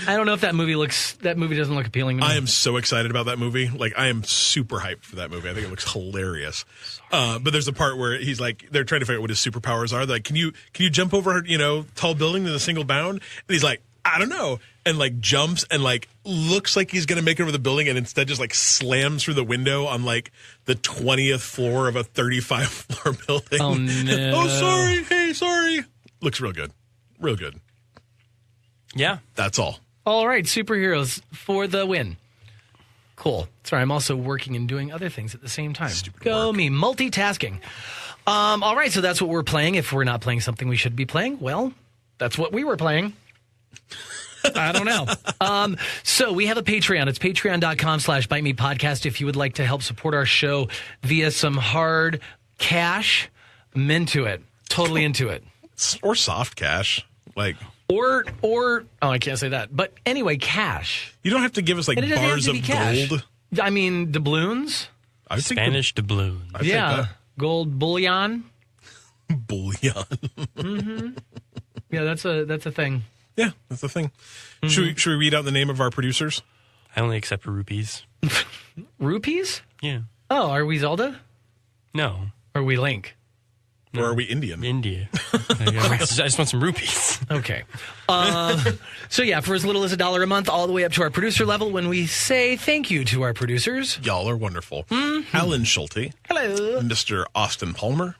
Speaker 1: I don't know if that movie doesn't look appealing to me.
Speaker 3: I am so excited about that movie. Like, I am super hyped for that movie. I think it looks hilarious. But there's a part where he's like, they're trying to figure out what his superpowers are. They're like, can you jump over, tall building in a single bound? And he's like, I don't know. And like jumps and like looks like he's going to make it over the building, and instead just like slams through the window on like the 20th floor of a 35 floor building.
Speaker 1: Oh no.
Speaker 3: Oh, sorry. Hey, sorry. Looks real good. Real good.
Speaker 2: yeah,
Speaker 3: That's all.
Speaker 1: All right, superheroes for the win. Cool. Sorry, I'm also working and doing other things at the same time. Go
Speaker 3: work.
Speaker 1: me, multitasking. All right, so that's what we're playing. If we're not playing something we should be playing, well, that's what we were playing. I don't know. So we have a Patreon. It's patreon.com/BiteMePodcast. If you would like to help support our show via some hard cash, I'm into it. Totally into it.
Speaker 3: Or soft cash. Like,
Speaker 1: Or I can't say that. But anyway, cash.
Speaker 3: you don't have to give us like
Speaker 1: And it doesn't have
Speaker 3: bars
Speaker 1: to
Speaker 3: of
Speaker 1: be cash.
Speaker 3: gold.
Speaker 1: I mean, doubloons.
Speaker 3: I think
Speaker 2: Spanish doubloon.
Speaker 3: I think
Speaker 1: Yeah. Gold bullion.
Speaker 3: bullion.
Speaker 1: Yeah, that's a thing.
Speaker 3: Yeah, that's the thing. Should we read out the name of our producers?
Speaker 2: I only accept rupees.
Speaker 1: Rupees?
Speaker 2: Yeah.
Speaker 1: Oh, are we Zelda?
Speaker 2: No.
Speaker 1: Or are we Link?
Speaker 3: Or are we Indian?
Speaker 2: India. I just want some rupees.
Speaker 1: Okay. So yeah, for as little as $1 a month, all the way up to our producer level, when we say thank you to our producers.
Speaker 3: Y'all are wonderful. Alan Schulte.
Speaker 1: Hello.
Speaker 3: Mr. Austin Palmer.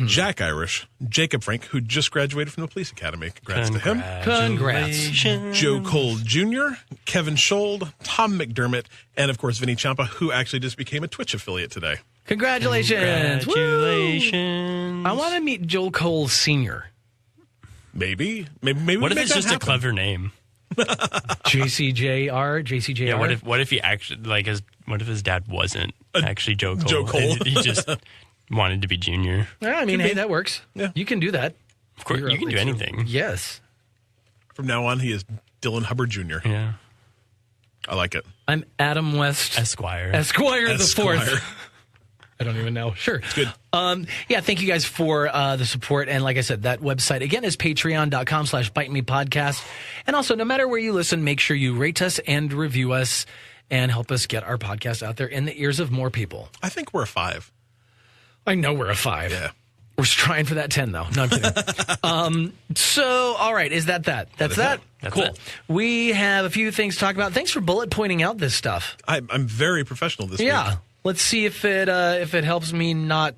Speaker 3: Jack Irish. Jacob Frank, who just graduated from the police academy. Congrats to him.
Speaker 1: Congrats.
Speaker 3: Joe Cole Jr., Kevin Schold, Tom McDermott, and of course Vinny Ciampa, who actually just became a Twitch affiliate today.
Speaker 1: Congratulations.
Speaker 2: Congratulations.
Speaker 1: I want to meet Joel Cole Sr.
Speaker 3: Maybe
Speaker 2: What
Speaker 3: we
Speaker 2: if
Speaker 3: make
Speaker 2: it's
Speaker 3: that
Speaker 2: just
Speaker 3: happen.
Speaker 2: a clever name?
Speaker 1: JCJR.
Speaker 2: Yeah. What if he actually what if his dad wasn't actually Joe Cole?
Speaker 3: Joe Cole.
Speaker 2: And he just wanted to be Junior.
Speaker 1: Yeah, I mean, hey, that works.
Speaker 3: Yeah.
Speaker 1: You can do that.
Speaker 2: Of course, you can do anything.
Speaker 1: Yes.
Speaker 3: From now on, he is Dylan Hubbard Jr.
Speaker 2: Yeah.
Speaker 3: I like it.
Speaker 1: I'm Adam West.
Speaker 2: Esquire.
Speaker 1: Esquire the
Speaker 3: Esquire.
Speaker 1: fourth. I don't even know. Sure.
Speaker 3: It's good.
Speaker 1: Yeah, thank you guys for the support. And like I said, that website, again, is patreon.com/BiteMePodcast. And also, no matter where you listen, make sure you rate us and review us and help us get our podcast out there in the ears of more people.
Speaker 3: I think we're a 5.
Speaker 1: I know we're a 5.
Speaker 3: Yeah.
Speaker 1: We're trying for that 10, though. No, I'm kidding. So, all right. Is that? That's that?
Speaker 2: That's
Speaker 1: cool.
Speaker 2: it.
Speaker 1: We have a few things to talk about. Thanks for bullet pointing out this stuff.
Speaker 3: I'm very professional this week.
Speaker 1: Yeah. Let's see if it helps me not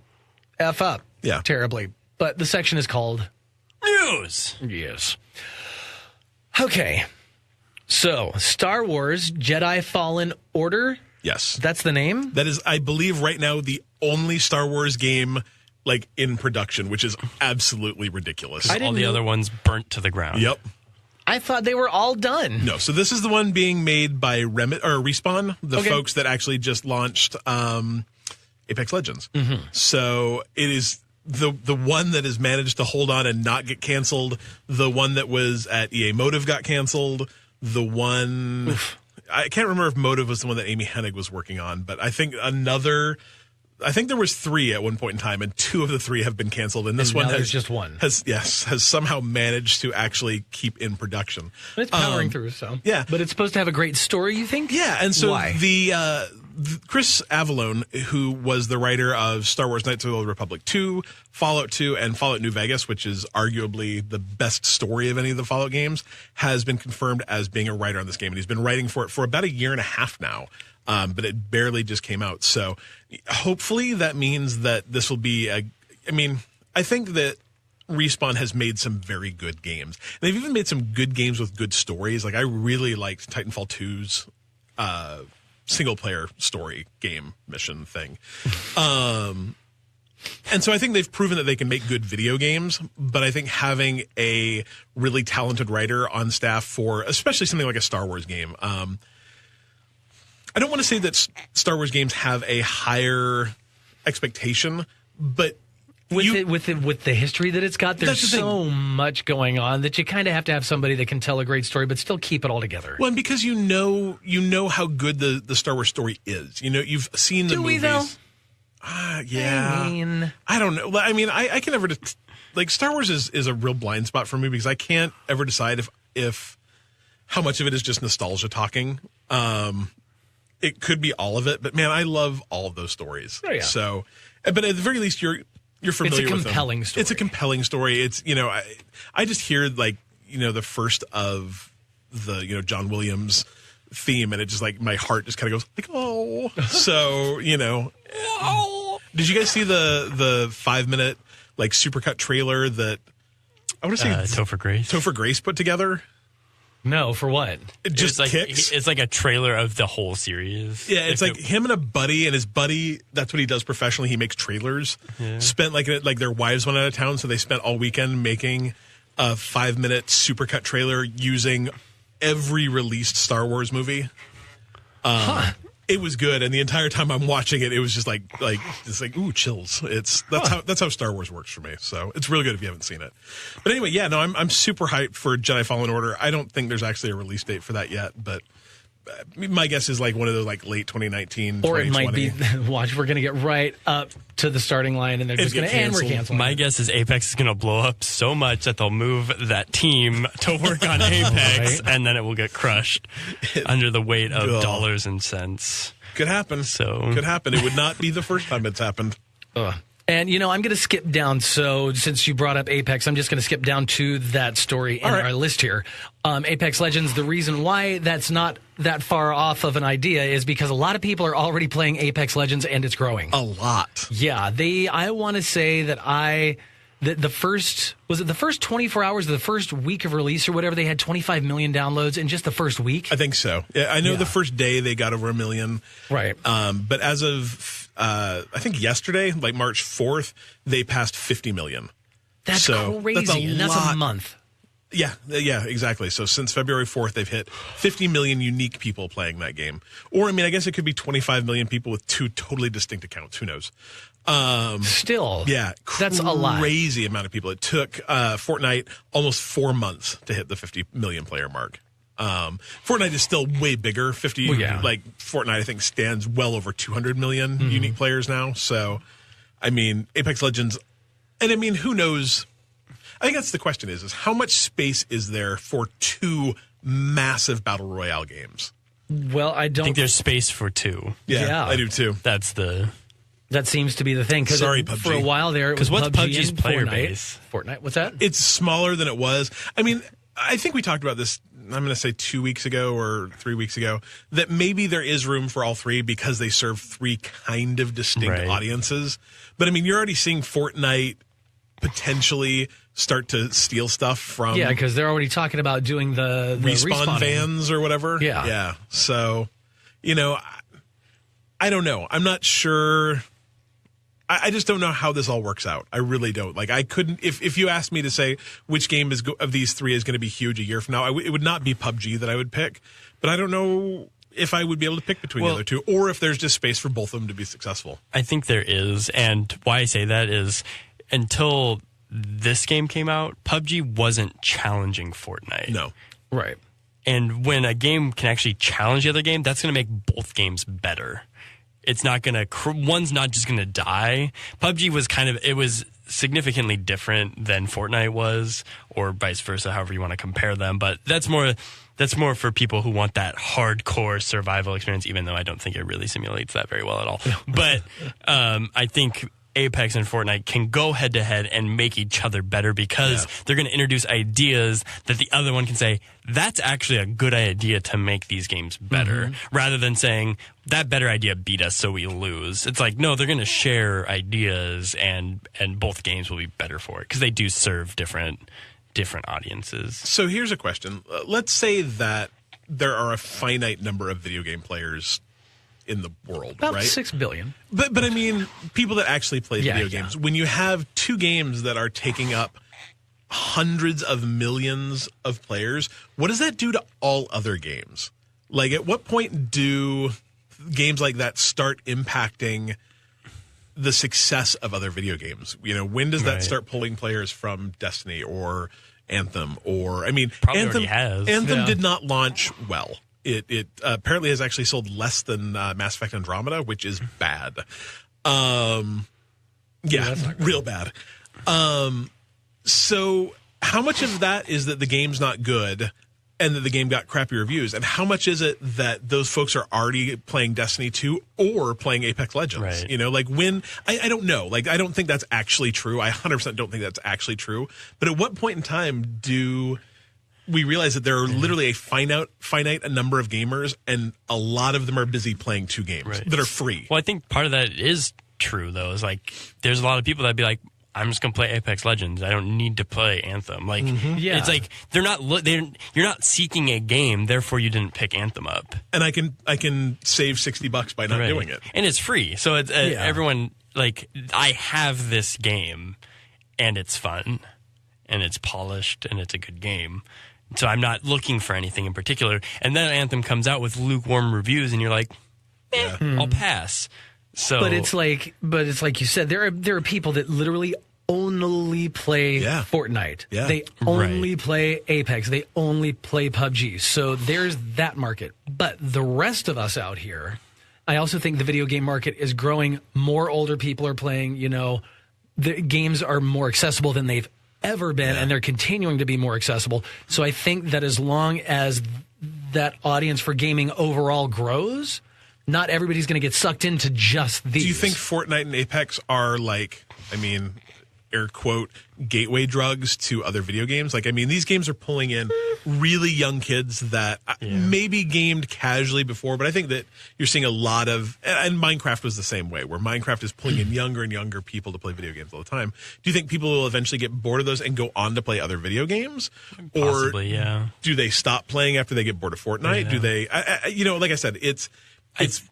Speaker 1: F up terribly. But the section is called
Speaker 2: News.
Speaker 1: Yes. Okay. So, Star Wars Jedi Fallen Order.
Speaker 3: Yes.
Speaker 1: That's the name?
Speaker 3: That is, I believe, right now the only Star Wars game like in production, which is absolutely ridiculous.
Speaker 1: I didn't
Speaker 2: All the
Speaker 1: know-
Speaker 2: other ones burnt to the ground.
Speaker 3: Yep.
Speaker 1: I thought they were all done.
Speaker 3: No, so this is the one being made by Respawn, the
Speaker 1: Okay.
Speaker 3: folks that actually just launched Apex Legends. So it is the one that has managed to hold on and not get canceled. The one that was at EA Motive got canceled. The one I can't remember if Motive was the one that Amy Hennig was working on, but I think there was 3 at one point in time, and 2 of the 3 have been canceled, and this
Speaker 1: And
Speaker 3: one
Speaker 1: now
Speaker 3: has
Speaker 1: there's just one.
Speaker 3: has somehow managed to actually keep in production.
Speaker 1: It's powering through, so.
Speaker 3: yeah.
Speaker 1: But it's supposed to have a great story, you think?
Speaker 3: Yeah, and so
Speaker 1: Why?
Speaker 3: Chris Avallone, who was the writer of Star Wars Knights of the Old Republic 2, Fallout 2, and Fallout New Vegas, which is arguably the best story of any of the Fallout games, has been confirmed as being a writer on this game. And he's been writing for it for about a year and a half now. But it barely just came out. So hopefully that means that this will be I think that Respawn has made some very good games. They've even made some good games with good stories. Like I really liked Titanfall 2's single player story game mission thing. And so I think they've proven that they can make good video games, but I think having a really talented writer on staff for especially something like a Star Wars game, I don't want to say that Star Wars games have a higher expectation, but
Speaker 1: with the history that it's got, there's so much going on that you kind of have to have somebody that can tell a great story, but still keep it all together.
Speaker 3: Well, and because you know how good the Star Wars story is. You know, you've seen the movies.
Speaker 1: Though?
Speaker 3: Yeah. I don't know. I mean, I can never like Star Wars is a real blind spot for me because I can't ever decide if how much of it is just nostalgia talking. It could be all of it, but man, I love all of those stories.
Speaker 1: Oh, yeah.
Speaker 3: So, but at the very least, you're familiar with them.
Speaker 1: It's a compelling story.
Speaker 3: It's a compelling story. It's, you know, I just hear like, you know, the first of the, you know, John Williams theme and it just like my heart just kind of goes like, oh. So, you know. Oh. Did you guys see the 5-minute like supercut trailer that I want to say Topher Grace put together?
Speaker 1: No, for what?
Speaker 3: It just kicks.
Speaker 2: It's like a trailer of the whole series.
Speaker 3: Yeah, it's like him and a buddy, and his buddy, that's what he does professionally. He makes trailers. Yeah. Spent like their wives went out of town, so they spent all weekend making a 5-minute supercut trailer using every released Star Wars movie. It was good, and the entire time I'm watching it, it was just like ooh, chills. That's how Star Wars works for me. So it's really good if you haven't seen it. But anyway, yeah, no, I'm super hyped for Jedi Fallen Order. I don't think there's actually a release date for that yet, but my guess is like one of those like late 2019,
Speaker 1: or it might be. Watch, we're gonna get right up to the starting line, and they're just gonna and we're canceling.
Speaker 2: My guess is Apex is gonna blow up so much that they'll move that team to work on Apex, right. And then it will get crushed under the weight of dollars and cents.
Speaker 3: Could happen. Could happen. It would not be the first time it's happened.
Speaker 1: And, you know, I'm going to skip down. So since you brought up Apex, I'm just going to skip down to that story in our list here. Apex Legends, the reason why that's not that far off of an idea is because a lot of people are already playing Apex Legends and it's growing.
Speaker 3: A lot.
Speaker 1: Yeah. I want to say that the first 24 hours of the first week of release or whatever, they had 25 million downloads in just the first week.
Speaker 3: I think so. Yeah, I know the first day they got over 1 million.
Speaker 1: Right.
Speaker 3: But as of I think yesterday, like March 4th, they passed 50 million.
Speaker 1: That's crazy. That's a month.
Speaker 3: Yeah, exactly. So since February 4th, they've hit 50 million unique people playing that game. Or, I mean, I guess it could be 25 million people with 2 totally distinct accounts. Who knows?
Speaker 1: Still.
Speaker 3: Yeah.
Speaker 1: That's a lot.
Speaker 3: Crazy amount of people. It took Fortnite almost 4 months to hit the 50 million player mark. Fortnite is still way bigger. Like Fortnite, I think, stands well over 200 million unique players now. So, I mean, Apex Legends, and I mean, who knows? I think that's the question is how much space is there for 2 massive battle royale games?
Speaker 1: Well, I
Speaker 2: think there's space for 2.
Speaker 3: Yeah, I do too.
Speaker 1: That seems to be the thing.
Speaker 3: Sorry, PUBG.
Speaker 1: For a while there, it was
Speaker 2: what's
Speaker 1: PUBG's
Speaker 2: player base?
Speaker 1: Fortnite. What's that?
Speaker 3: It's smaller than it was. I mean, I think we talked about this, I'm going to say 2 weeks ago or 3 weeks ago, that maybe there is room for all 3 because they serve 3 kind of distinct audiences. But I mean, you're already seeing Fortnite potentially start to steal stuff from...
Speaker 1: Yeah, because they're already talking about doing the
Speaker 3: respawn vans or whatever.
Speaker 1: Yeah.
Speaker 3: So, you know, I don't know. I'm not sure... I just don't know how this all works out. I really don't. Like, I couldn't... If you asked me to say which game of these 3 is going to be huge a year from now, it would not be PUBG that I would pick. But I don't know if I would be able to pick between the other 2, or if there's just space for both of them to be successful.
Speaker 2: I think there is. And why I say that is until this game came out, PUBG wasn't challenging Fortnite.
Speaker 3: No.
Speaker 1: Right.
Speaker 2: And when a game can actually challenge the other game, that's going to make both games better. It's not going to... One's not just going to die. PUBG was it was significantly different than Fortnite was, or vice versa, however you want to compare them. But that's more for people who want that hardcore survival experience, even though I don't think it really simulates that very well at all. But I think Apex and Fortnite can go head to head and make each other better because they're going to introduce ideas that the other one can say, that's actually a good idea to make these games better, rather than saying that better idea beat us so we lose. It's like, no, they're going to share ideas and both games will be better for it because they do serve different audiences.
Speaker 3: So here's a question. Let's say that there are a finite number of video game players in the world,
Speaker 1: about
Speaker 3: right?
Speaker 1: 6 billion.
Speaker 3: But I mean, people that actually play video games. When you have two games that are taking up hundreds of millions of players, what does that do to all other games? Like, at what point do games like that start impacting the success of other video games? You know, when does that start pulling players from Destiny or Anthem? Or, I mean,
Speaker 2: probably
Speaker 3: Anthem
Speaker 2: already has.
Speaker 3: Anthem did not launch well. It apparently has actually sold less than Mass Effect Andromeda, which is bad. Real bad. So how much of that is that the game's not good and that the game got crappy reviews? And how much is it that those folks are already playing Destiny 2 or playing Apex Legends?
Speaker 2: Right.
Speaker 3: You know, like when, I don't know. Like, I don't think that's actually true. I 100% don't think that's actually true. But at what point in time do we realize that there are literally a finite number of gamers, and a lot of them are busy playing two games that are free?
Speaker 2: Well, I think part of that is true, though. Is like there's a lot of people that'd be like, I'm just gonna play Apex Legends. I don't need to play Anthem. Like, it's like you're not seeking a game, therefore you didn't pick Anthem up.
Speaker 3: And I can save $60 by not doing it,
Speaker 2: and it's free. So it's everyone, like, I have this game, and it's fun, and it's polished, and it's a good game. So I'm not looking for anything in particular. And then Anthem comes out with lukewarm reviews, and you're like, I'll pass. So,
Speaker 1: but it's like you said, there are people that literally only play Fortnite. Yeah. They only play Apex. They only play PUBG. So there's that market. But the rest of us out here, I also think the video game market is growing. More older people are playing. You know, the games are more accessible than they've ever been, and they're continuing to be more accessible. So I think that as long as that audience for gaming overall grows, not everybody's going to get sucked into just these.
Speaker 3: Do you think Fortnite and Apex are, like, I mean, air quote, gateway drugs to other video games? Like, I mean, these games are pulling in really young kids that maybe gamed casually before, but I think that you're seeing a lot of, and Minecraft was the same way, where Minecraft is pulling in younger and younger people to play video games all the time. Do you think people will eventually get bored of those and go on to play other video games?
Speaker 2: Possibly,
Speaker 3: or do they stop playing after they get bored of Fortnite? Do they, you know, like I said, it's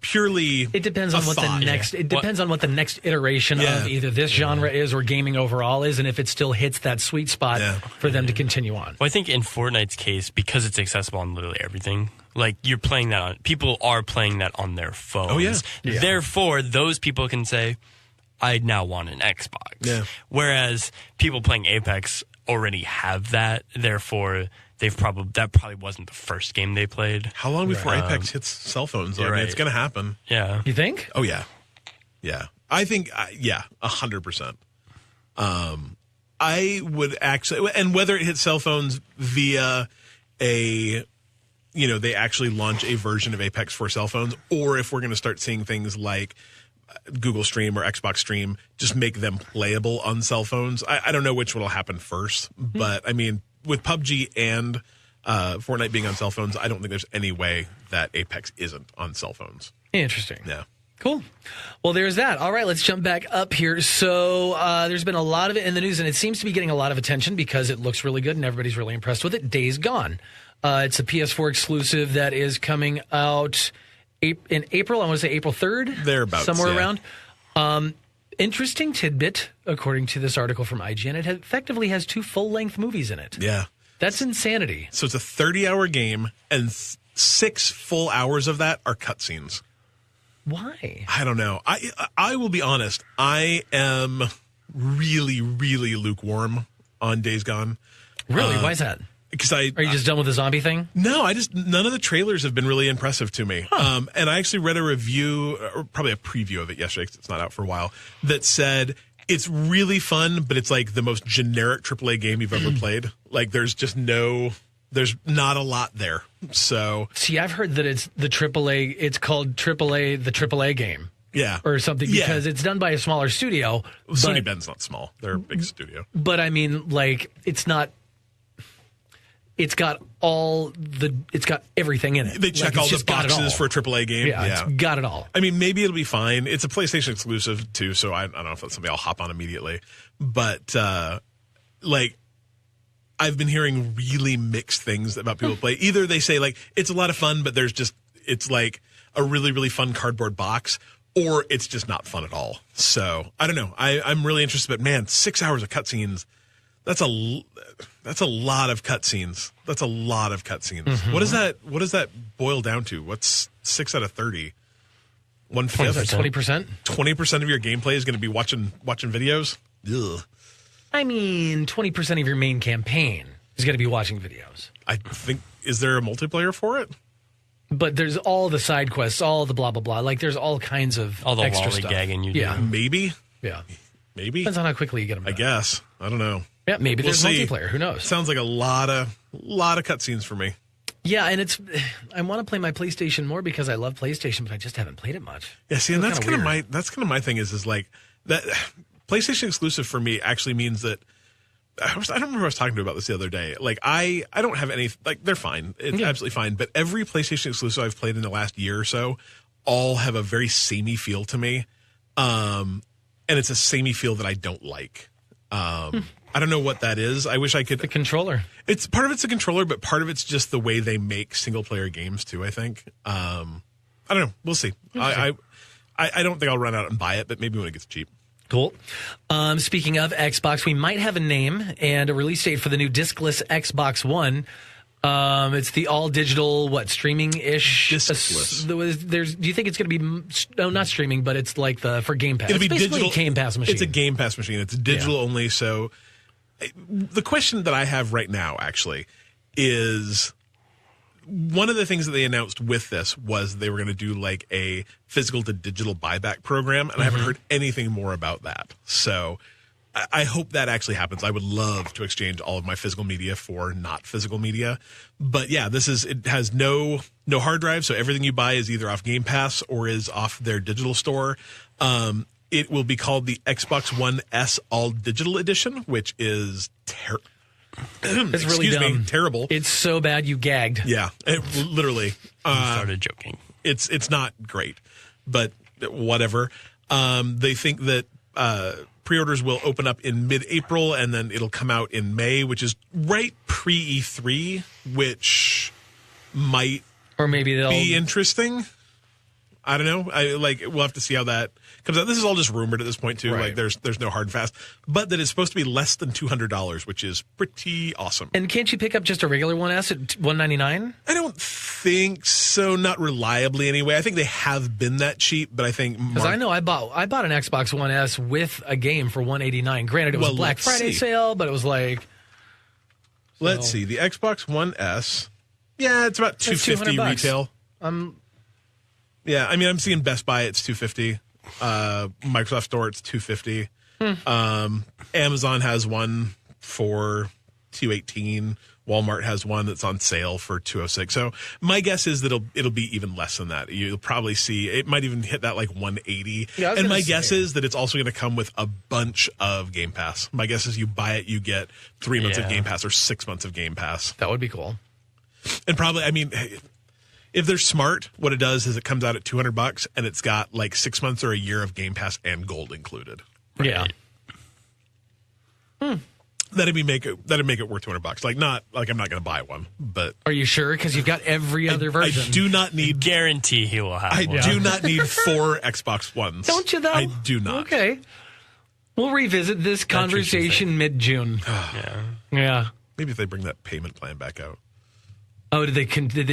Speaker 3: purely.
Speaker 1: It depends on what the next. It depends on what the next iteration of either this genre is or gaming overall is, and if it still hits that sweet spot for them to continue on.
Speaker 2: Well, I think in Fortnite's case, because it's accessible on literally everything, like you're playing that on. People are playing that on their phones.
Speaker 3: Oh yeah.
Speaker 2: Therefore, those people can say, "I now want an Xbox."
Speaker 3: Yeah.
Speaker 2: Whereas people playing Apex already have that. Therefore, that probably wasn't the first game they played.
Speaker 3: How long before Apex hits cell phones? I mean, it's going to happen.
Speaker 2: Yeah.
Speaker 1: You think?
Speaker 3: Oh, yeah. Yeah. I think, 100%. I would actually, and whether it hits cell phones via they actually launch a version of Apex for cell phones, or if we're going to start seeing things like Google Stream or Xbox Stream just make them playable on cell phones. I don't know which will happen first, but I mean, with PUBG and Fortnite being on cell phones, I don't think there's any way that Apex isn't on cell phones.
Speaker 1: Interesting.
Speaker 3: Yeah.
Speaker 1: Cool. Well, there's that. All right, let's jump back up here. So there's been a lot of it in the news, and it seems to be getting a lot of attention because it looks really good and everybody's really impressed with it. Days Gone. It's a PS4 exclusive that is coming out in April. I want to say April 3rd.
Speaker 3: Thereabouts.
Speaker 1: Somewhere around. Interesting tidbit, according to this article from IGN, it effectively has 2 full-length movies in it.
Speaker 3: Yeah.
Speaker 1: That's insanity.
Speaker 3: So it's a 30-hour game, and 6 full hours of that are cutscenes.
Speaker 1: Why?
Speaker 3: I don't know. I will be honest. I am really, really lukewarm on Days Gone.
Speaker 1: Really? Why is that?
Speaker 3: Because
Speaker 1: Are you just done with the zombie thing?
Speaker 3: No, none of the trailers have been really impressive to me. And I actually read a review, or probably a preview of it yesterday, because it's not out for a while, that said It's really fun, but it's like the most generic AAA game you've ever played. Like there's not a lot there. So
Speaker 1: see, I've heard that it's the AAA. It's called AAA, the AAA game.
Speaker 3: Yeah.
Speaker 1: Or something, because it's done by a smaller studio.
Speaker 3: Well, Sony Bend's not small. They're a big studio.
Speaker 1: But I mean, like, it's not. It's got everything in it.
Speaker 3: They check all the boxes for a AAA game.
Speaker 1: Yeah, it's got it all.
Speaker 3: I mean, maybe it'll be fine. It's a PlayStation exclusive too, so I don't know if that's something I'll hop on immediately. But like, I've been hearing really mixed things about people play. Either they say like it's a lot of fun, but it's like a really, really fun cardboard box, or it's just not fun at all. So I don't know. I'm really interested, but man, 6 hours of cutscenes. That's a lot of cutscenes. That's a lot of cutscenes.
Speaker 1: Mm-hmm.
Speaker 3: What does that boil down to? What's 6 out of 30? 1/5?
Speaker 1: 20%.
Speaker 3: 20% of your gameplay is going to be watching videos. Ugh.
Speaker 1: I mean, 20% of your main campaign is going to be watching videos.
Speaker 3: I think, is there a multiplayer for it?
Speaker 1: But there's all the side quests, all the blah blah blah. Like there's all kinds of
Speaker 2: all the
Speaker 1: extra stuff.
Speaker 2: lollygagging you do.
Speaker 1: Yeah,
Speaker 3: Maybe.
Speaker 1: Depends on how quickly you get them done.
Speaker 3: I guess. I don't know.
Speaker 1: Yeah, maybe there's
Speaker 3: see.
Speaker 1: multiplayer. Who knows?
Speaker 3: Sounds like a lot of cutscenes for me.
Speaker 1: Yeah, and I want to play my PlayStation more because I love PlayStation, but I just haven't played it much.
Speaker 3: Yeah, see, and that's kind
Speaker 1: weird.
Speaker 3: of my thing is like that PlayStation exclusive for me actually means that I don't remember who I was talking to about this the other day. Like I don't have any, like they're fine. It's absolutely fine. But every PlayStation exclusive I've played in the last year or so all have a very samey feel to me. And it's a samey feel that I don't like. I don't know what that is. I wish I could.
Speaker 1: The controller.
Speaker 3: It's part of it's the controller, but part of it's just the way they make single player games too. I think. I don't know. We'll see. I don't think I'll run out and buy it, but maybe when it gets cheap.
Speaker 1: Cool. Speaking of Xbox, we might have a name and a release date for the new discless Xbox One. It's the all digital, streaming-ish?
Speaker 3: Discless.
Speaker 1: Do you think it's going to be, no, not streaming, but it's like for Game Pass.
Speaker 3: It'll be
Speaker 1: basically
Speaker 3: digital.
Speaker 1: a Game Pass machine.
Speaker 3: It's a Game Pass machine. It's digital only. So the question that I have right now actually is one of the things that they announced with this was they were going to do like a physical to digital buyback program. And I haven't heard anything more about that. So I hope that actually happens. I would love to exchange all of my physical media for not physical media. But yeah, it has no hard drive. So everything you buy is either off Game Pass or is off their digital store. It will be called the Xbox One S All Digital Edition, which is
Speaker 1: it's really dumb.
Speaker 3: Terrible.
Speaker 1: It's so bad you gagged.
Speaker 3: Yeah, literally.
Speaker 2: Started joking.
Speaker 3: It's not great, but whatever. They think that pre-orders will open up in mid-April, and then it'll come out in May, which is right pre-E3, which might
Speaker 1: or maybe they'll
Speaker 3: be interesting. I don't know. We'll have to see how that comes out. This is all just rumored at this point too.
Speaker 1: Right.
Speaker 3: Like there's no hard and fast, but that it's supposed to be less than $200, which is pretty awesome.
Speaker 1: And can't you pick up just a regular 1S at $199?
Speaker 3: I don't think so. Not reliably anyway. I think they have been that cheap, but I think
Speaker 1: because I know I bought an Xbox One S with a game for $189. Granted, it was a Black Friday sale, but it was like.
Speaker 3: Let's see. The Xbox One S. Yeah, it's about $250 retail. Yeah, I mean, I'm seeing Best Buy, it's $250. Microsoft Store, it's $250. Amazon has one for $218. Walmart has one that's on sale for $206. So my guess is that it'll be even less than that. You'll probably see it might even hit that like $180.
Speaker 1: Yeah,
Speaker 3: and my guess is that it's also going to come with a bunch of Game Pass. My guess is you buy it, you get 3 months of Game Pass or 6 months of Game Pass.
Speaker 1: That would be cool.
Speaker 3: And probably, I mean, if they're smart, what it does is it comes out at $200 and it's got like 6 months or a year of Game Pass and Gold included.
Speaker 1: Right? Yeah.
Speaker 3: That'd make it worth $200. I'm not going to buy one, but
Speaker 1: are you sure? Because you've got every other version.
Speaker 3: I do not need.
Speaker 2: Guarantee he will have.
Speaker 3: I
Speaker 2: one.
Speaker 3: do not need 4 Xbox Ones.
Speaker 1: Don't you though?
Speaker 3: I do not.
Speaker 1: Okay. We'll revisit this conversation mid-June. Yeah.
Speaker 3: Maybe if they bring that payment plan back out.
Speaker 1: Oh, did they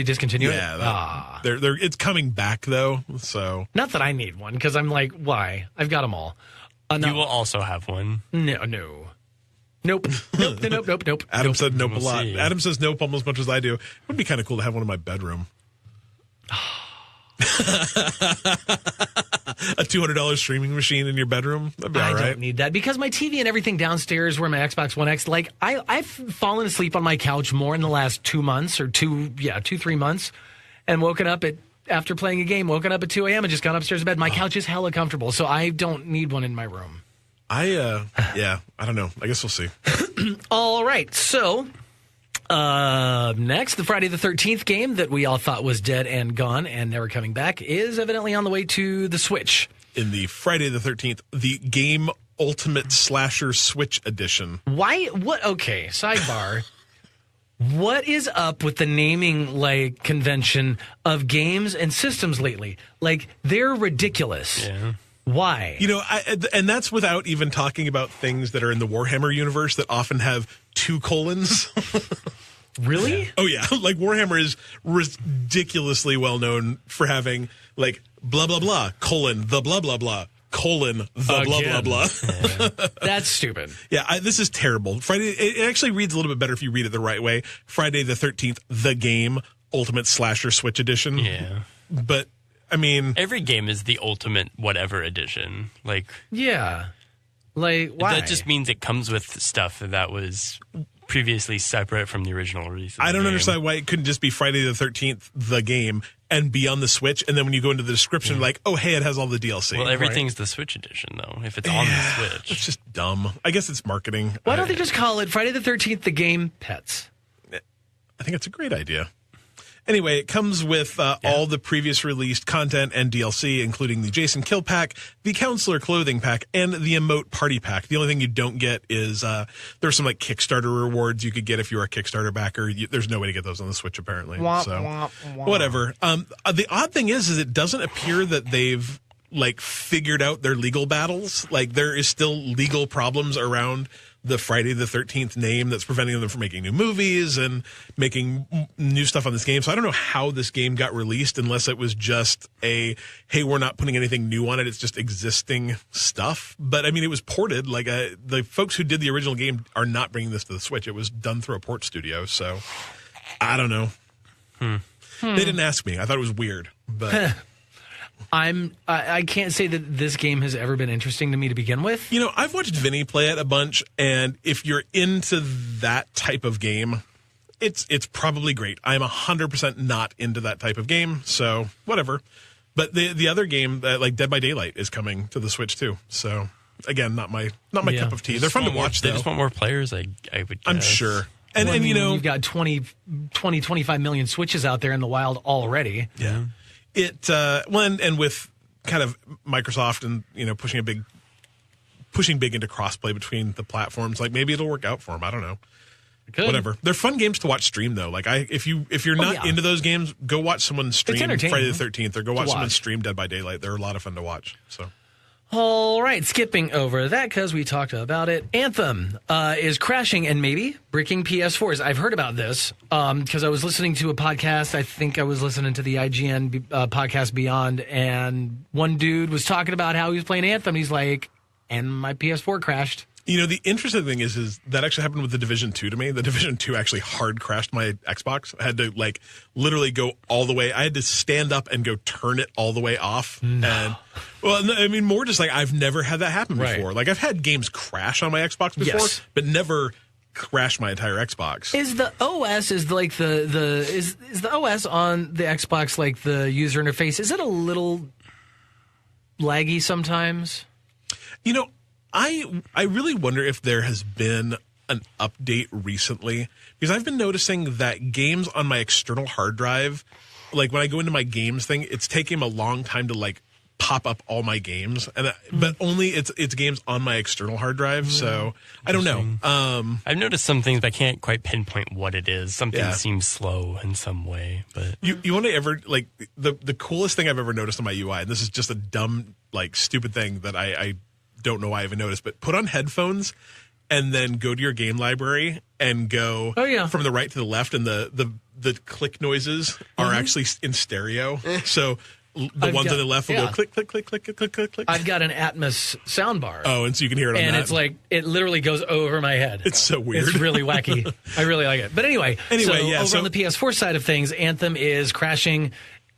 Speaker 1: discontinue it?
Speaker 3: Yeah. It's coming back though. So
Speaker 1: not that I need one because I'm like, why? I've got them all.
Speaker 2: No. You will also have one.
Speaker 1: No. Nope.
Speaker 3: Adam said nope a
Speaker 2: We'll
Speaker 3: lot.
Speaker 2: see.
Speaker 3: Adam says nope almost as much as I do. It would be kind of cool to have one in my bedroom. A $200 streaming machine in your bedroom? That'd be all right.
Speaker 1: I don't need that because my TV and everything downstairs where my Xbox One X, like I've fallen asleep on my couch more in the last 2 months or 3 months and woken up after playing a game, woken up at 2 a.m. and just gone upstairs to bed. My couch is hella comfortable, so I don't need one in my room.
Speaker 3: I don't know. I guess we'll see.
Speaker 1: All right, so next, the Friday the 13th game that we all thought was dead and gone and never coming back is evidently on the way to the Switch.
Speaker 3: In the Friday the 13th, the Game Ultimate Slasher Switch Edition.
Speaker 1: Why? What? Okay, sidebar. What is up with the naming convention of games and systems lately? Like, they're ridiculous.
Speaker 2: Yeah.
Speaker 1: Why?
Speaker 3: And that's without even talking about things that are in the Warhammer universe that often have 2 colons.
Speaker 1: Really?
Speaker 3: Yeah. Oh, yeah. Like, Warhammer is ridiculously well known for having, like, blah, blah, blah, colon, the blah, blah, blah, colon, the blah, blah, blah.
Speaker 1: Yeah. That's stupid.
Speaker 3: Yeah, this is terrible. Friday, it actually reads a little bit better if you read it the right way. Friday the 13th, the Game Ultimate Slasher Switch Edition.
Speaker 2: Yeah.
Speaker 3: But, I mean...
Speaker 2: Every game is the ultimate whatever edition. Like...
Speaker 1: Yeah. Like, why?
Speaker 2: That just means it comes with stuff that was previously separate from the original release.
Speaker 3: I don't understand why it couldn't just be Friday the 13th, the game, and be on the Switch, and then when you go into the description, like, oh, hey, it has all the DLC.
Speaker 2: Well, everything's the Switch edition, though, if it's on the Switch.
Speaker 3: It's just dumb. I guess it's marketing.
Speaker 1: Why don't they just call it Friday the 13th, the game Pets?
Speaker 3: I think it's a great idea. Anyway, it comes with all the previous released content and DLC, including the Jason Kill Pack, the Counselor Clothing Pack, and the Emote Party Pack. The only thing you don't get is there's some like Kickstarter rewards you could get if you were a Kickstarter backer. There's no way to get those on the Switch, apparently. Whatever. The odd thing is it doesn't appear that they've like figured out their legal battles. Like there is still legal problems around the Friday the 13th name that's preventing them from making new movies and making new stuff on this game. So I don't know how this game got released unless it was just hey, we're not putting anything new on it. It's just existing stuff. But I mean, it was ported. Like the folks who did the original game are not bringing this to the Switch. It was done through a port studio. So I don't know. They didn't ask me. I thought it was weird, but
Speaker 1: I can't say that this game has ever been interesting to me to begin with.
Speaker 3: You know, I've watched Vinny play it a bunch, and if you're into that type of game, it's probably great. I'm 100% not into that type of game, so whatever. But the other game, like Dead by Daylight, is coming to the Switch too. So again, not my cup of tea. They're fun to watch, though.
Speaker 2: They just want more players, I would guess.
Speaker 3: I'm sure. And
Speaker 1: you know, you've got 25 million Switches out there in the wild already.
Speaker 3: Yeah. And with kind of Microsoft and, you know, pushing big into crossplay between the platforms, like maybe it'll work out for them. I don't know. Whatever. They're fun games to watch stream though. Like if you're not into those games, go watch someone stream Friday the 13th or go watch someone stream Dead by Daylight. They're a lot of fun to watch. So.
Speaker 1: All right, skipping over that because we talked about it. Anthem is crashing and maybe breaking PS4s. I've heard about this because I was listening to a podcast. I think I was listening to the IGN podcast Beyond, and one dude was talking about how he was playing Anthem. He's like, and my PS4 crashed.
Speaker 3: You know, the interesting thing is that actually happened with the Division 2 to me. The Division 2 actually hard crashed my Xbox. I had to like literally go all the way. I had to stand up and go turn it all the way off.
Speaker 1: No.
Speaker 3: And well, I mean, more just like I've never had that happen before. Like I've had games crash on my Xbox before, but never crash my entire Xbox.
Speaker 1: Is the OS is the OS on the Xbox like the user interface? Is it a little laggy sometimes?
Speaker 3: You know, I really wonder if there has been an update recently, because I've been noticing that games on my external hard drive, like when I go into my games thing, it's taking a long time to like pop up all my games, and but only it's games on my external hard drive. So I don't know.
Speaker 2: I've noticed some things, but I can't quite pinpoint what it is. Something seems slow in some way. But
Speaker 3: you want to ever like the coolest thing I've ever noticed on my UI, and this is just a dumb like stupid thing that I don't know why I even noticed, but put on headphones and then go to your game library and go from the right to the left, and the click noises are actually in stereo. So the ones on the left will go click, click, click, click, click, click, click.
Speaker 1: I've got an Atmos soundbar.
Speaker 3: Oh, and so you can hear it on that.
Speaker 1: And it's like, it literally goes over my head.
Speaker 3: It's so weird.
Speaker 1: It's really wacky. I really like it. But anyway, over on the PS4 side of things, Anthem is crashing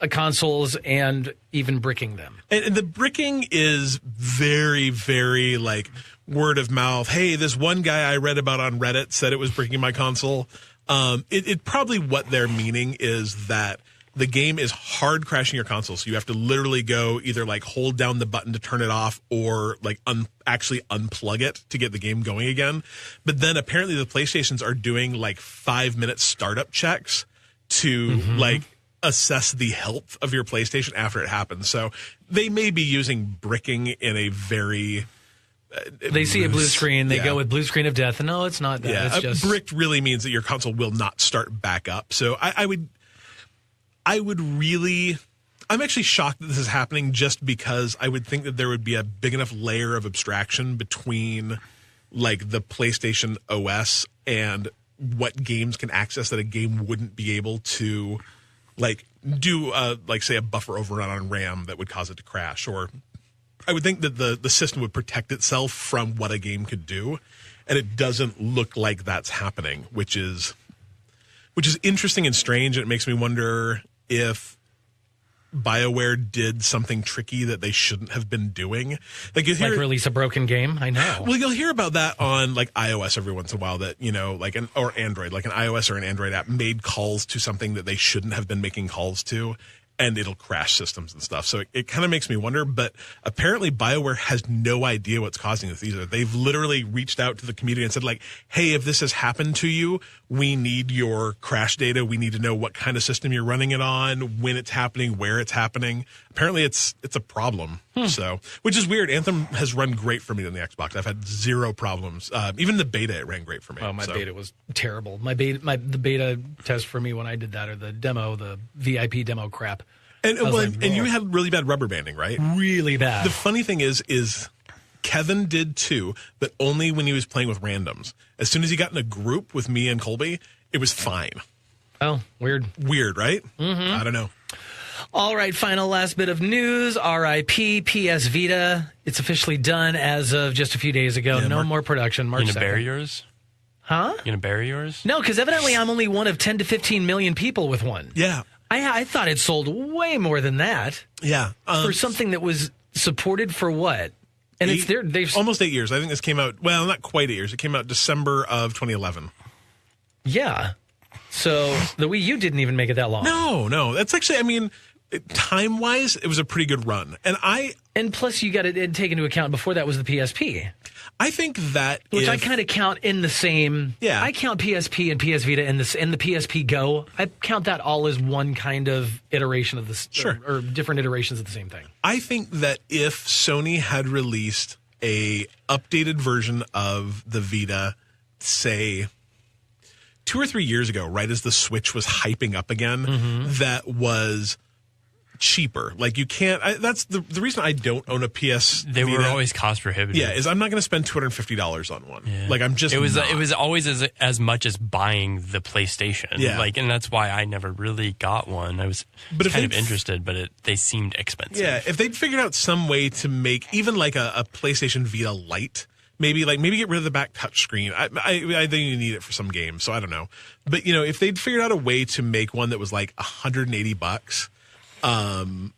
Speaker 1: consoles and even bricking them.
Speaker 3: And the bricking is very, very like word of mouth. Hey, this one guy I read about on Reddit said it was bricking my console. It probably what they're meaning is that the game is hard crashing your console. So you have to literally go either like hold down the button to turn it off or like actually unplug it to get the game going again. But then apparently the PlayStations are doing like 5-minute startup checks to like assess the health of your PlayStation after it happens. So they may be using bricking in a very...
Speaker 1: they see a blue screen, they go with blue screen of death, and no, it's not that.
Speaker 3: Yeah,
Speaker 1: it's just...
Speaker 3: bricked really means that your console will not start back up. So I would really... I'm actually shocked that this is happening just because I would think that there would be a big enough layer of abstraction between like the PlayStation OS and what games can access that a game wouldn't be able to like do like say a buffer overrun on RAM that would cause it to crash. Or I would think that the system would protect itself from what a game could do, and it doesn't look like that's happening, which is interesting and strange. And it makes me wonder if BioWare did something tricky that they shouldn't have been doing. Like
Speaker 1: release a broken game. I know.
Speaker 3: Well, you'll hear about that on like iOS every once in a while, that, you know, like or Android, like an iOS or an Android app made calls to something that they shouldn't have been making calls to, and it'll crash systems and stuff. So it kind of makes me wonder, but apparently BioWare has no idea what's causing this either. They've literally reached out to the community and said like, hey, if this has happened to you, we need your crash data. We need to know what kind of system you're running it on, when it's happening, where it's happening. Apparently it's a problem. So, which is weird. Anthem has run great for me on the Xbox. I've had zero problems. Even the beta, it ran great for me.
Speaker 1: Oh, my beta was terrible. The beta test for me when I did that, or the demo, the VIP demo crap.
Speaker 3: And you had really bad rubber banding, right?
Speaker 1: Really bad.
Speaker 3: The funny thing is Kevin did too, but only when he was playing with randoms. As soon as he got in a group with me and Colby, it was fine.
Speaker 1: Oh, weird.
Speaker 3: Weird, right? Mm-hmm. I don't know.
Speaker 1: All right, final last bit of news. RIP PS Vita. It's officially done as of just a few days ago. Yeah, no more production. March 2nd.
Speaker 2: You gonna bury yours?
Speaker 1: Huh?
Speaker 2: You gonna bury yours?
Speaker 1: No, because evidently I'm only one of 10 to 15 million people with one.
Speaker 3: Yeah.
Speaker 1: I thought it sold way more than that.
Speaker 3: Yeah.
Speaker 1: For something that was supported for what? And it's there. They've
Speaker 3: almost 8 years. I think this came out, well, not quite 8 years. It came out December of 2011.
Speaker 1: Yeah. So the Wii U didn't even make it that long.
Speaker 3: No. That's actually, I mean, time-wise, it was a pretty good run. And
Speaker 1: plus you got to take into account before that was the PSP.
Speaker 3: I think that
Speaker 1: which I kind of count in the same.
Speaker 3: Yeah.
Speaker 1: I count PSP and PS Vita in the PSP Go. I count that all as one kind of iteration of this,
Speaker 3: sure,
Speaker 1: or different iterations of the same thing.
Speaker 3: I think that if Sony had released a updated version of the Vita, say 2 or 3 years ago, right as the Switch was hyping up again, that was cheaper. Like you can't. That's the reason I don't own a PS.
Speaker 2: They
Speaker 3: Vita,
Speaker 2: were always cost prohibitive.
Speaker 3: Yeah, is I'm not going to spend $250 on one. Yeah. Like I'm just.
Speaker 2: It was always as much as buying the PlayStation.
Speaker 3: Yeah.
Speaker 2: Like, and that's why I never really got one. I was kind of interested, but they seemed expensive.
Speaker 3: Yeah, if they'd figured out some way to make even like a PlayStation Vita Lite. Maybe get rid of the back touchscreen. I think you need it for some games, so I don't know. But you know, if they'd figured out a way to make one that was like $180. And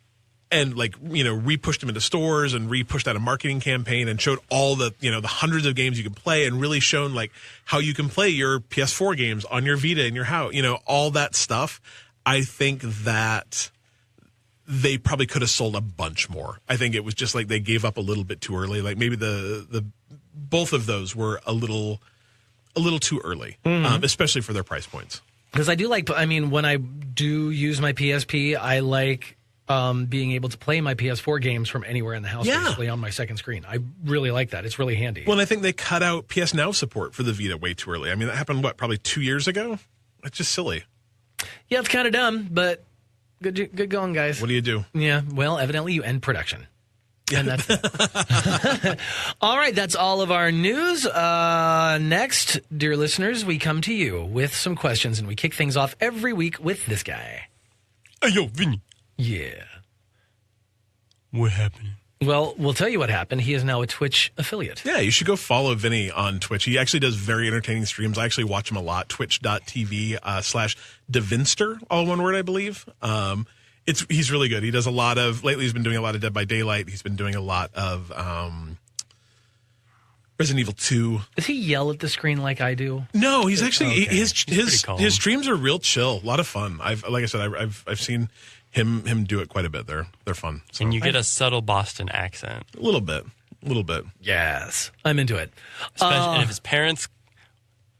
Speaker 3: like, you know, re-pushed them into stores and re-pushed out a marketing campaign and showed all the, you know, the hundreds of games you can play and really shown like how you can play your PS4 games on your Vita in your house, you know, all that stuff. I think that they probably could have sold a bunch more. I think it was just like they gave up a little bit too early. Like maybe the both of those were a little too early, especially for their price points.
Speaker 1: Because I do like, I mean, when I do use my PSP, I like being able to play my PS4 games from anywhere in the house, basically on my second screen. I really like that. It's really handy.
Speaker 3: Well, and I think they cut out PS Now support for the Vita way too early. I mean, that happened, probably 2 years ago? It's just silly.
Speaker 1: Yeah, it's kind of dumb, but good going, guys.
Speaker 3: What do you do?
Speaker 1: Yeah, well, evidently you end production. And that's it. All right, that's all of our news. Next, dear listeners, we come to you with some questions, and we kick things off every week with this guy.
Speaker 2: Hey, yo, Vinny.
Speaker 1: Yeah.
Speaker 2: What happened?
Speaker 1: Well, we'll tell you what happened. He is now a Twitch affiliate.
Speaker 3: Yeah, you should go follow Vinny on Twitch. He actually does very entertaining streams. I actually watch him a lot. Twitch.tv/Devinster, all one word, I believe. He's really good. He does a lot of, lately he's been doing a lot of Dead by Daylight. He's been doing a lot of Resident Evil 2.
Speaker 1: Does he yell at the screen like I do?
Speaker 3: No, he's actually,
Speaker 1: Okay.
Speaker 3: his streams are real chill. A lot of fun. Like I said, I've seen him do it quite a bit. They're fun. So.
Speaker 2: And you get a subtle Boston accent.
Speaker 3: A little bit.
Speaker 1: Yes. I'm into it.
Speaker 2: Especially if his parents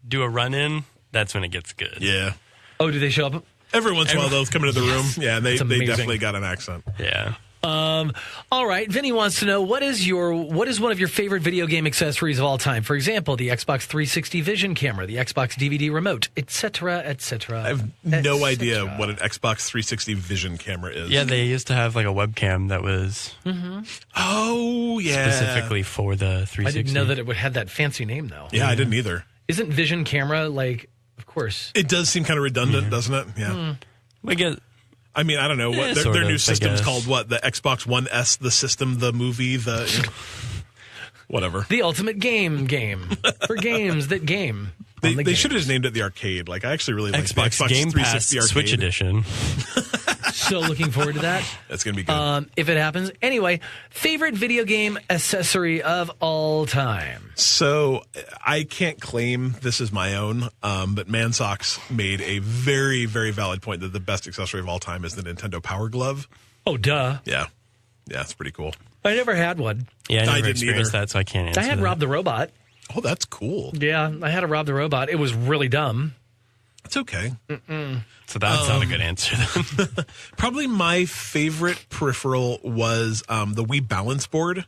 Speaker 2: do a run-in, that's when it gets good.
Speaker 3: Yeah.
Speaker 1: Oh, do they show up?
Speaker 3: Every once in a while, they'll come into the room. Yeah, and they definitely got an accent.
Speaker 2: Yeah.
Speaker 1: All right. Vinny wants to know, what is one of your favorite video game accessories of all time? For example, the Xbox 360 Vision camera, the Xbox DVD remote, etc., etc.
Speaker 3: I have no idea what an Xbox 360 Vision camera is.
Speaker 2: Yeah, they used to have like a webcam that was
Speaker 3: Oh, yeah.
Speaker 2: specifically for the 360.
Speaker 1: I didn't know that it would have that fancy name, though.
Speaker 3: Yeah, I didn't either.
Speaker 1: Isn't Vision camera like, of course?
Speaker 3: It does seem kind of redundant, doesn't it? Yeah.
Speaker 2: I guess
Speaker 3: I mean, I don't know. What
Speaker 2: sort
Speaker 3: their
Speaker 2: of,
Speaker 3: new
Speaker 2: I
Speaker 3: system's
Speaker 2: guess.
Speaker 3: called what? The Xbox One S, the system, the movie, whatever.
Speaker 1: The ultimate game for games that game.
Speaker 3: They should have just named it the arcade. Like, I actually really like
Speaker 2: Xbox
Speaker 3: the Xbox
Speaker 2: Game Pass
Speaker 3: 360 arcade.
Speaker 2: Switch Edition.
Speaker 1: So looking forward to that.
Speaker 3: That's going to be good.
Speaker 1: If it happens. Anyway, favorite video game accessory of all time.
Speaker 3: So I can't claim this is my own, but Mansocks made a very, very valid point that the best accessory of all time is the Nintendo Power Glove.
Speaker 1: Oh, duh.
Speaker 3: Yeah, it's pretty cool.
Speaker 1: I never had one.
Speaker 2: Yeah, I never
Speaker 3: didn't
Speaker 2: experienced
Speaker 3: either.
Speaker 2: that, so I can't answer
Speaker 1: I had
Speaker 2: that.
Speaker 1: Rob the Robot.
Speaker 3: Oh, that's cool.
Speaker 1: Yeah, I had a Rob the Robot. It was really dumb.
Speaker 3: It's okay.
Speaker 2: So that's not a good answer then.
Speaker 3: Probably my favorite peripheral was the Wii Balance Board.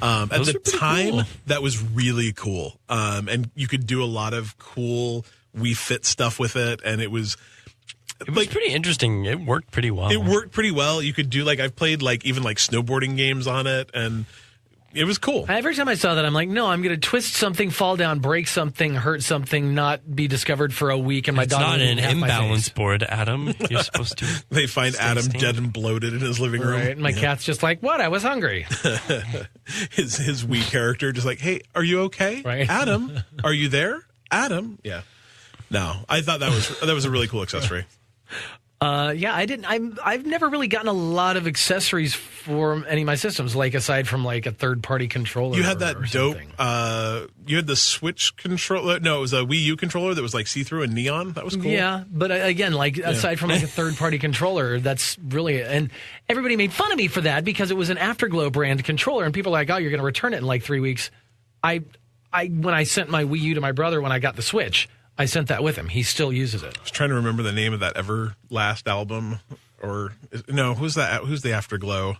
Speaker 3: At
Speaker 2: Those
Speaker 3: the
Speaker 2: are pretty
Speaker 3: time,
Speaker 2: cool.
Speaker 3: that was really cool. And you could do a lot of cool Wii Fit stuff with it. And it was
Speaker 2: It was pretty interesting. It worked pretty well.
Speaker 3: It worked pretty well. You could do I've played even snowboarding games on it, and it was cool.
Speaker 1: Every time I saw that, I'm like, no, I'm going to twist something, fall down, break something, hurt something, not be discovered for a week, and my
Speaker 2: It's
Speaker 1: dog
Speaker 2: not
Speaker 1: will
Speaker 2: an
Speaker 1: eat half my
Speaker 2: imbalance
Speaker 1: face.
Speaker 2: board, Adam. You're supposed to.
Speaker 3: They find Adam
Speaker 2: standing.
Speaker 3: dead and bloated in his living room.
Speaker 1: Right, and my cat's just like, what? I was hungry.
Speaker 3: His Wii character just like, hey, are you okay?
Speaker 1: Right.
Speaker 3: Adam, are you there? Adam? Yeah. No, I thought that was a really cool accessory.
Speaker 1: Yeah, I didn't. I've never really gotten a lot of accessories for any of my systems, aside from a third-party controller.
Speaker 3: You had that
Speaker 1: or
Speaker 3: dope.
Speaker 1: something.
Speaker 3: You had the Switch controller. No, it was a Wii U controller that was see-through and neon. That was cool.
Speaker 1: Yeah, but again, aside from a third-party controller, that's really, and everybody made fun of me for that because it was an Afterglow brand controller, and people are like, oh, you're going to return it in 3 weeks. When I sent my Wii U to my brother when I got the Switch, I sent that with him. He still uses it.
Speaker 3: I was trying to remember the name of that Everlast album, who's that? Who's the Afterglow?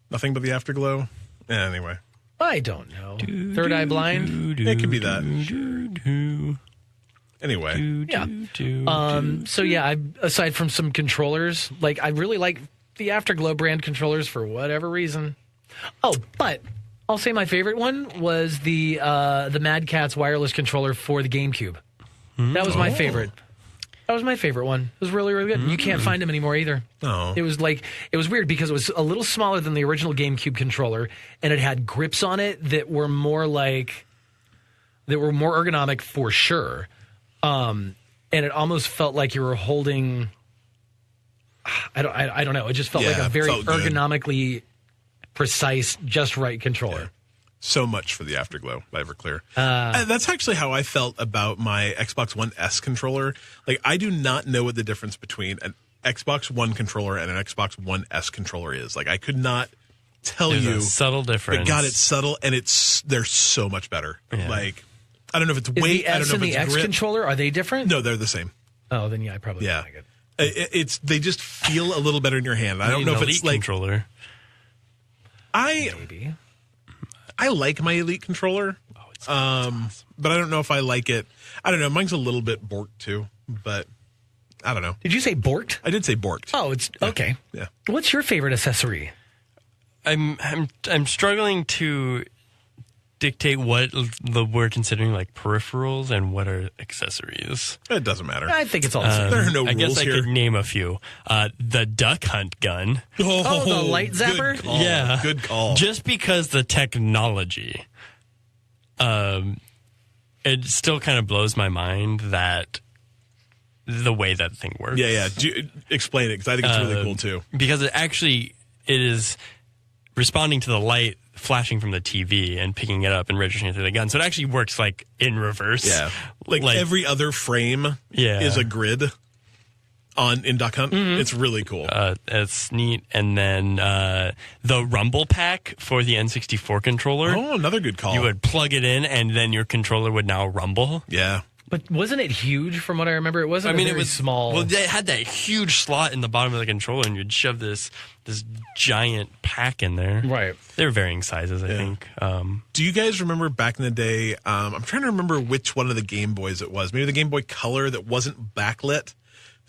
Speaker 3: Nothing but the Afterglow. Yeah, anyway,
Speaker 1: I don't know. Third Eye Blind.
Speaker 3: it could be that. Anyway,
Speaker 1: Yeah. So yeah, aside from some controllers, I really like the Afterglow brand controllers for whatever reason. Oh, but I'll say my favorite one was the Mad Catz wireless controller for the GameCube. That was my favorite. That was my favorite one. It was really, really good. You can't find them anymore either.
Speaker 3: Oh.
Speaker 1: It was it was weird because it was a little smaller than the original GameCube controller, and it had grips on it that were more ergonomic for sure. And it almost felt like you were holding. I don't know. It just felt like a very
Speaker 3: felt good.
Speaker 1: ergonomically precise, just right controller.
Speaker 3: Yeah. So much for the Afterglow by Everclear. That's actually how I felt about my Xbox One S controller. I do not know what the difference between an Xbox One controller and an Xbox One S controller is. I could not tell
Speaker 2: There's
Speaker 3: you.
Speaker 2: a subtle difference.
Speaker 3: But God, it's subtle, and they're so much better.
Speaker 2: Yeah.
Speaker 3: I don't know if it's
Speaker 1: Is
Speaker 3: weight.
Speaker 1: the
Speaker 3: I don't
Speaker 1: S
Speaker 3: know
Speaker 1: and
Speaker 3: if
Speaker 1: the
Speaker 3: it's
Speaker 1: X
Speaker 3: grip.
Speaker 1: controller, are they different?
Speaker 3: No, they're the same.
Speaker 1: Oh, then yeah, I probably
Speaker 3: Yeah.
Speaker 1: don't like it.
Speaker 3: They just feel a little better in your hand. I don't know if
Speaker 2: Elite
Speaker 3: it's
Speaker 2: controller.
Speaker 1: Maybe.
Speaker 3: I like my Elite controller,
Speaker 2: It's awesome.
Speaker 3: but I don't know if I like it. I don't know. Mine's a little bit borked too, but I don't know.
Speaker 1: Did you say borked?
Speaker 3: I did say borked.
Speaker 1: Oh, it's okay.
Speaker 3: Yeah.
Speaker 1: What's your favorite accessory?
Speaker 2: I'm struggling to dictate what we're considering peripherals and what are accessories.
Speaker 3: It doesn't matter.
Speaker 1: I think it's all the same.
Speaker 3: There are no
Speaker 2: I guess
Speaker 3: rules
Speaker 2: I
Speaker 3: here.
Speaker 2: could name a few. The duck hunt gun.
Speaker 1: Oh, the light zapper?
Speaker 3: Good call.
Speaker 2: Yeah.
Speaker 3: Good call.
Speaker 2: Just because the technology, it still kind of blows my mind that the way that thing works.
Speaker 3: Yeah. Explain it, because I think it's really cool too.
Speaker 2: Because it is responding to the light flashing from the TV and picking it up and registering it to the gun. So it actually works like in reverse.
Speaker 3: Yeah. Like every other frame is a grid in Duck Hunt.
Speaker 2: Mm-hmm.
Speaker 3: It's really cool.
Speaker 2: It's neat. And then the Rumble Pack for the N64 controller.
Speaker 3: Oh, another good call.
Speaker 2: You would plug it in and then your controller would now rumble.
Speaker 3: Yeah.
Speaker 1: But wasn't it huge from what I remember? It wasn't it was small.
Speaker 2: Well, they had that huge slot in the bottom of the controller, and you'd shove this giant pack in there.
Speaker 1: Right.
Speaker 2: They were varying sizes, I think.
Speaker 3: Do you guys remember back in the day, I'm trying to remember which one of the Game Boys it was. Maybe the Game Boy Color that wasn't backlit.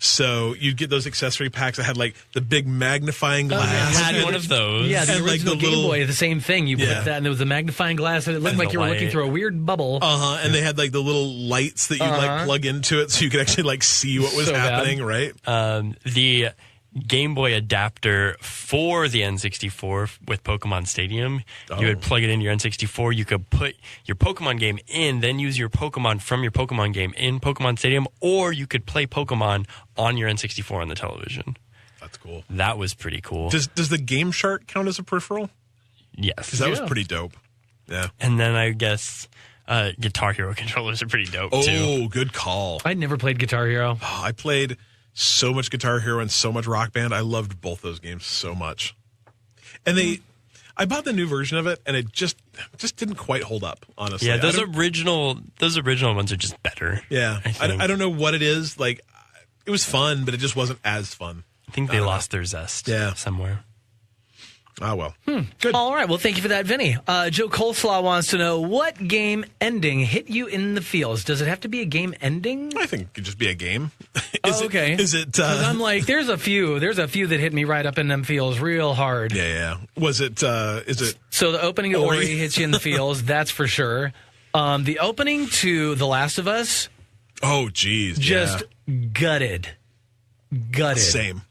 Speaker 3: So you'd get those accessory packs that had like the big magnifying glass.
Speaker 2: I had one of those.
Speaker 1: Yeah, the original Game Boy, the same thing. You put that, and there was a magnifying glass, and it looked like you were looking through a weird bubble.
Speaker 3: And they had like the little lights that you'd like plug into it, so you could actually like see what was happening, right?
Speaker 2: The Game Boy adapter for the N64 with Pokemon Stadium. You would plug it into your N64. You could put your Pokemon game in, then use your Pokemon from your Pokemon game in Pokemon Stadium, or you could play Pokemon on your N64 on the television.
Speaker 3: That's cool.
Speaker 2: That was pretty cool.
Speaker 3: Does the Game Shark count as a peripheral?
Speaker 2: Yes.
Speaker 3: Because that was pretty dope. Yeah.
Speaker 2: And then I guess Guitar Hero controllers are pretty dope, too.
Speaker 3: Oh, good call.
Speaker 1: I never played Guitar Hero.
Speaker 3: Oh, I played so much Guitar Hero and so much Rock Band. I loved both those games so much. And I bought the new version of it, and it just didn't quite hold up, honestly.
Speaker 2: Yeah, those original ones are just better.
Speaker 3: Yeah. I don't know what it is. Like, it was fun, but it just wasn't as fun.
Speaker 2: I think they lost their zest somewhere.
Speaker 3: Ah, well.
Speaker 1: Good. All right. Well, thank you for that, Vinny. Joe Coleslaw wants to know, what game ending hit you in the feels? Does it have to be a game ending?
Speaker 3: I think it could just be a game.
Speaker 1: Okay.
Speaker 3: Is it?
Speaker 1: Because I'm like, there's a few that hit me right up in them feels real hard.
Speaker 3: Yeah. Was it? Is it?
Speaker 1: So the opening of Ori hits you in the feels. That's for sure. The opening to The Last of Us.
Speaker 3: Oh, geez.
Speaker 1: Just gutted.
Speaker 3: Same.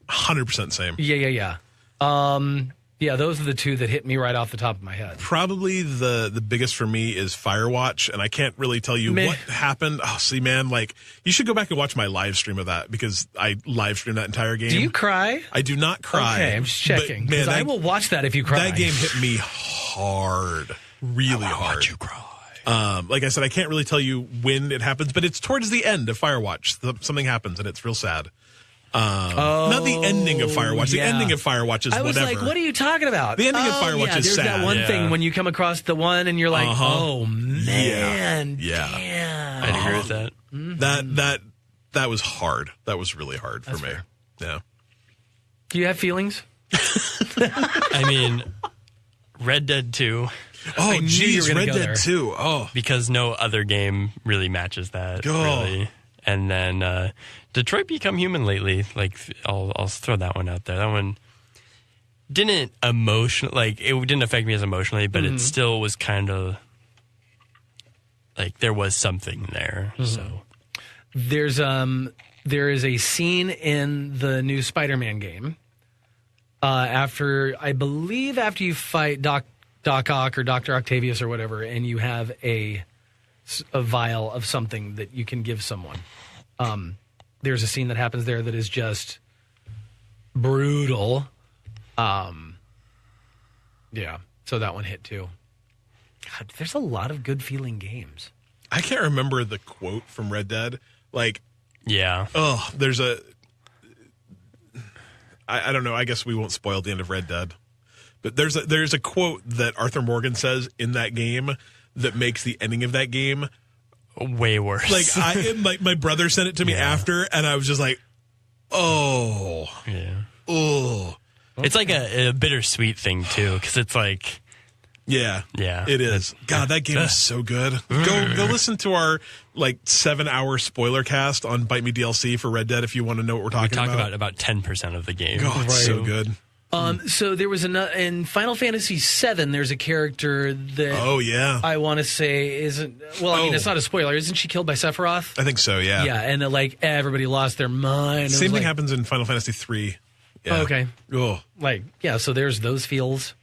Speaker 3: 100% same.
Speaker 1: Yeah. Yeah, those are the two that hit me right off the top of my head.
Speaker 3: Probably the biggest for me is Firewatch, and I can't really tell you what happened. Oh, see, man, like, you should go back and watch my live stream of that, because I live streamed that entire game.
Speaker 1: Do you cry?
Speaker 3: I do not cry.
Speaker 1: Okay, I'm just checking. Because I will watch that if you cry.
Speaker 3: That game hit me hard. Really hard.
Speaker 2: Watch you cry.
Speaker 3: Like I said, I can't really tell you when it happens, but it's towards the end of Firewatch. Something happens, and it's real sad. Not the ending of Firewatch. The ending of Firewatch is whatever.
Speaker 1: I was like, what are you talking about?
Speaker 3: The ending of Firewatch is
Speaker 1: there's
Speaker 3: sad.
Speaker 1: There's that one thing when you come across the one and you're like, oh, man.
Speaker 3: Yeah.
Speaker 1: Damn.
Speaker 2: I'd agree with that.
Speaker 3: Mm-hmm. That was hard. That was really hard for me. Yeah.
Speaker 1: Do you have feelings?
Speaker 2: I mean, Red Dead 2.
Speaker 3: Oh, geez, Red Dead 2. Oh.
Speaker 2: Because no other game really matches that, really. And then Detroit Become Human lately. Like, I'll throw that one out there. That one didn't it didn't affect me as emotionally, but it still was kind of like there was something there. So
Speaker 1: there is a scene in the new Spider-Man game after you fight Doc Ock or Dr. Octavius or whatever, and you have a vial of something that you can give someone. There's a scene that happens there that is just brutal. Yeah, so that one hit too. God, there's a lot of good feeling games.
Speaker 3: I can't remember the quote from Red Dead. Like, there's I don't know. I guess we won't spoil the end of Red Dead. But there's a quote that Arthur Morgan says in that game that makes the ending of that game
Speaker 2: way worse.
Speaker 3: Like my brother sent it to me after, and I was just like, oh.
Speaker 2: Yeah.
Speaker 3: Oh.
Speaker 2: It's like a bittersweet thing, too, because it's like...
Speaker 3: Yeah.
Speaker 2: Yeah.
Speaker 3: It is. God, that game is so good. Go listen to our 7-hour spoiler cast on Bite Me DLC for Red Dead if you want to know what we're talking about.
Speaker 2: We talk about 10% of the game.
Speaker 3: God, it's so good.
Speaker 1: So there was in Final Fantasy VII. There's a character that I want to say isn't. Well, I mean, it's not a spoiler. Isn't she killed by Sephiroth?
Speaker 3: I think so. Yeah.
Speaker 1: Yeah, and everybody lost their mind.
Speaker 3: Same thing happens in Final Fantasy III. Yeah.
Speaker 1: Okay.
Speaker 3: Oh.
Speaker 1: So there's those feels.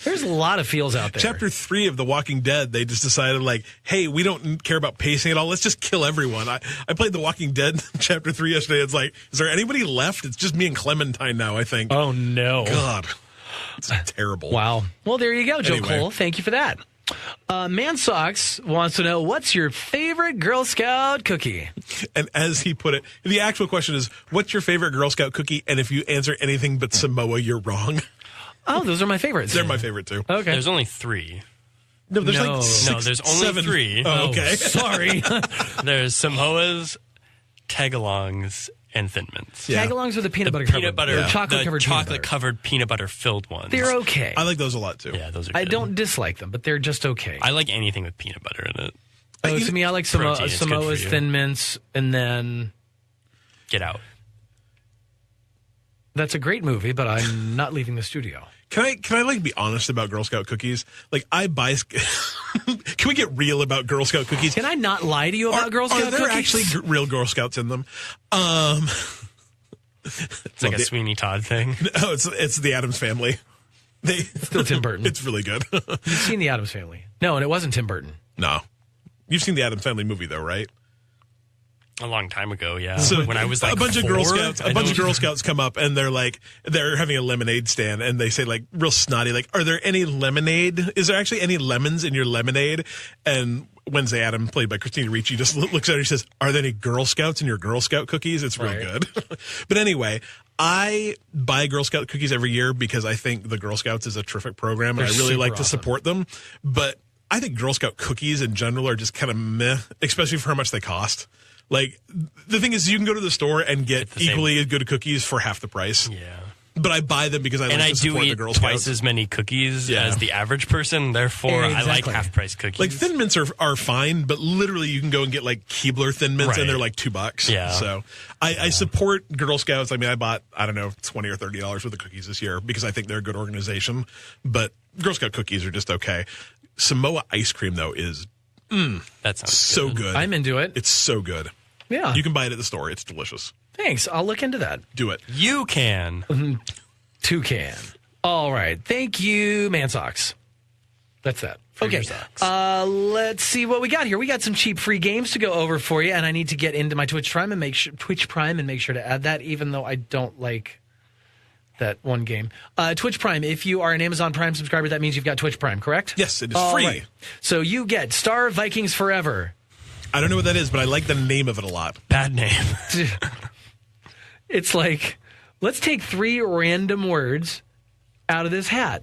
Speaker 1: There's a lot of feels out there.
Speaker 3: Chapter 3 of The Walking Dead, they just decided, like, hey, we don't care about pacing at all. Let's just kill everyone. I played The Walking Dead Chapter 3 yesterday. It's like, is there anybody left? It's just me and Clementine now, I think.
Speaker 1: Oh, no.
Speaker 3: God. It's terrible.
Speaker 1: Wow. Well, there you go, Joe
Speaker 3: Anyway.
Speaker 1: Cole. Thank you for that. Mansocks wants to know, what's your favorite Girl Scout cookie?
Speaker 3: And as he put it, the actual question is, what's your favorite Girl Scout cookie? And if you answer anything but Samoa, you're wrong.
Speaker 1: Oh, those are my favorites.
Speaker 3: They're my favorite, too.
Speaker 1: Okay.
Speaker 2: There's only 3.
Speaker 3: No, there's
Speaker 1: No.
Speaker 3: like 6,
Speaker 2: No, there's only
Speaker 3: 7.
Speaker 2: 3.
Speaker 3: Oh, okay.
Speaker 1: Sorry.
Speaker 2: There's Samoas, Tagalongs, and Thin Mints.
Speaker 3: Yeah.
Speaker 1: Tagalongs are the peanut butter
Speaker 2: Peanut
Speaker 1: covered.
Speaker 2: butter,
Speaker 1: or chocolate covered peanut butter.
Speaker 2: covered peanut butter filled ones.
Speaker 1: They're okay.
Speaker 3: I like those a lot, too.
Speaker 2: Yeah, those are.
Speaker 1: I
Speaker 2: good.
Speaker 1: don't dislike them, but they're just okay.
Speaker 2: I like anything with peanut butter in it.
Speaker 1: Oh, to me, I like
Speaker 2: Protein is good for
Speaker 1: Samoa's
Speaker 2: you.
Speaker 1: Thin Mints, and then
Speaker 2: Get out.
Speaker 1: that's a great movie, but I'm not leaving the studio.
Speaker 3: Can I like be honest about Girl Scout cookies? Like I buy. Can we get real about Girl Scout cookies?
Speaker 1: Can I not lie to you about Girl Scout
Speaker 3: Are there
Speaker 1: cookies?
Speaker 3: actually real Girl Scouts in them?
Speaker 2: It's like a Sweeney Todd thing.
Speaker 3: No, it's the Addams Family.
Speaker 1: Still Tim Burton.
Speaker 3: It's really good.
Speaker 1: You've seen the Addams Family. No, and it wasn't Tim Burton.
Speaker 3: No, you've seen the Addams Family movie though, right?
Speaker 2: A long time ago, yeah.
Speaker 3: So
Speaker 2: when I was like
Speaker 3: a bunch
Speaker 2: 4,
Speaker 3: of Girl Scouts come up and they're having a lemonade stand and they say like real snotty like, are there any lemonade? Is there actually any lemons in your lemonade? And Wednesday Adam, played by Christina Ricci, just looks at her and says, are there any Girl Scouts in your Girl Scout cookies? It's real good. But anyway, I buy Girl Scout cookies every year because I think the Girl Scouts is a terrific program and
Speaker 1: They're
Speaker 3: I really
Speaker 1: super
Speaker 3: like to
Speaker 1: awesome.
Speaker 3: support them. But I think Girl Scout cookies in general are just kind of meh, especially for how much they cost. Like, the thing is, you can go to the store and get
Speaker 2: the same.
Speaker 3: equally good cookies for half the price.
Speaker 2: Yeah.
Speaker 3: But I buy them because I like
Speaker 2: And I
Speaker 3: to
Speaker 2: do
Speaker 3: support the
Speaker 2: eat
Speaker 3: Girl
Speaker 2: twice
Speaker 3: Scouts.
Speaker 2: as many cookies
Speaker 3: Yeah.
Speaker 2: as the average person. Therefore,
Speaker 1: Yeah,
Speaker 2: I like
Speaker 1: exactly.
Speaker 2: half-price cookies.
Speaker 3: Like, Thin Mints are fine, but literally you can go and get, like, Keebler Thin Mints, and
Speaker 2: Right.
Speaker 3: they're like $2.
Speaker 2: Yeah.
Speaker 3: So I support Girl Scouts. I mean, I bought, I don't know, $20 or $30 worth of cookies this year because I think they're a good organization. But Girl Scout cookies are just okay. Samoa ice cream, though, is
Speaker 2: that sounds
Speaker 3: so good.
Speaker 1: I'm into it.
Speaker 3: It's so good.
Speaker 1: Yeah.
Speaker 3: You can buy it at the store. It's delicious.
Speaker 1: Thanks. I'll look into that.
Speaker 3: Do it.
Speaker 2: You can.
Speaker 1: Toucan. All right. Thank you, Mansocks. That's that.
Speaker 2: For
Speaker 1: Okay.
Speaker 2: your socks.
Speaker 1: Let's see what we got here. We got some cheap free games to go over for you, and I need to get into my Twitch Prime and make sure to add that, even though I don't like that one game. Twitch Prime. If you are an Amazon Prime subscriber, that means you've got Twitch Prime, correct?
Speaker 3: Yes, it is
Speaker 1: All
Speaker 3: free.
Speaker 1: right. So you get Star Vikings Forever.
Speaker 3: I don't know what that is, but I like the name of it a lot.
Speaker 2: Bad name.
Speaker 1: It's like, let's take 3 random words out of this hat.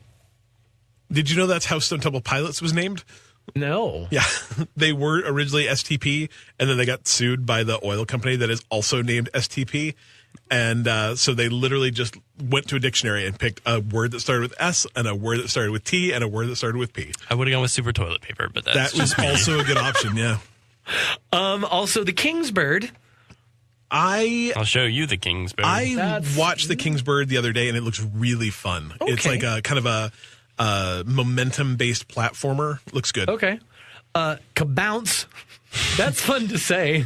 Speaker 3: Did you know that's how Stone Temple Pilots was named?
Speaker 1: No.
Speaker 3: Yeah, they were originally STP, and then they got sued by the oil company that is also named STP. And so they literally just went to a dictionary and picked a word that started with S and a word that started with T and a word that started with P.
Speaker 2: I would have gone with super toilet paper, but that's
Speaker 3: That was also a good option, yeah.
Speaker 1: Also, the King's Bird.
Speaker 2: I'll show you the King's Bird.
Speaker 3: I watched the King's Bird the other day, and it looks really fun. It's
Speaker 1: Okay.
Speaker 3: like a kind of a momentum-based platformer. Looks good.
Speaker 1: Okay. Kabounce. That's fun to say.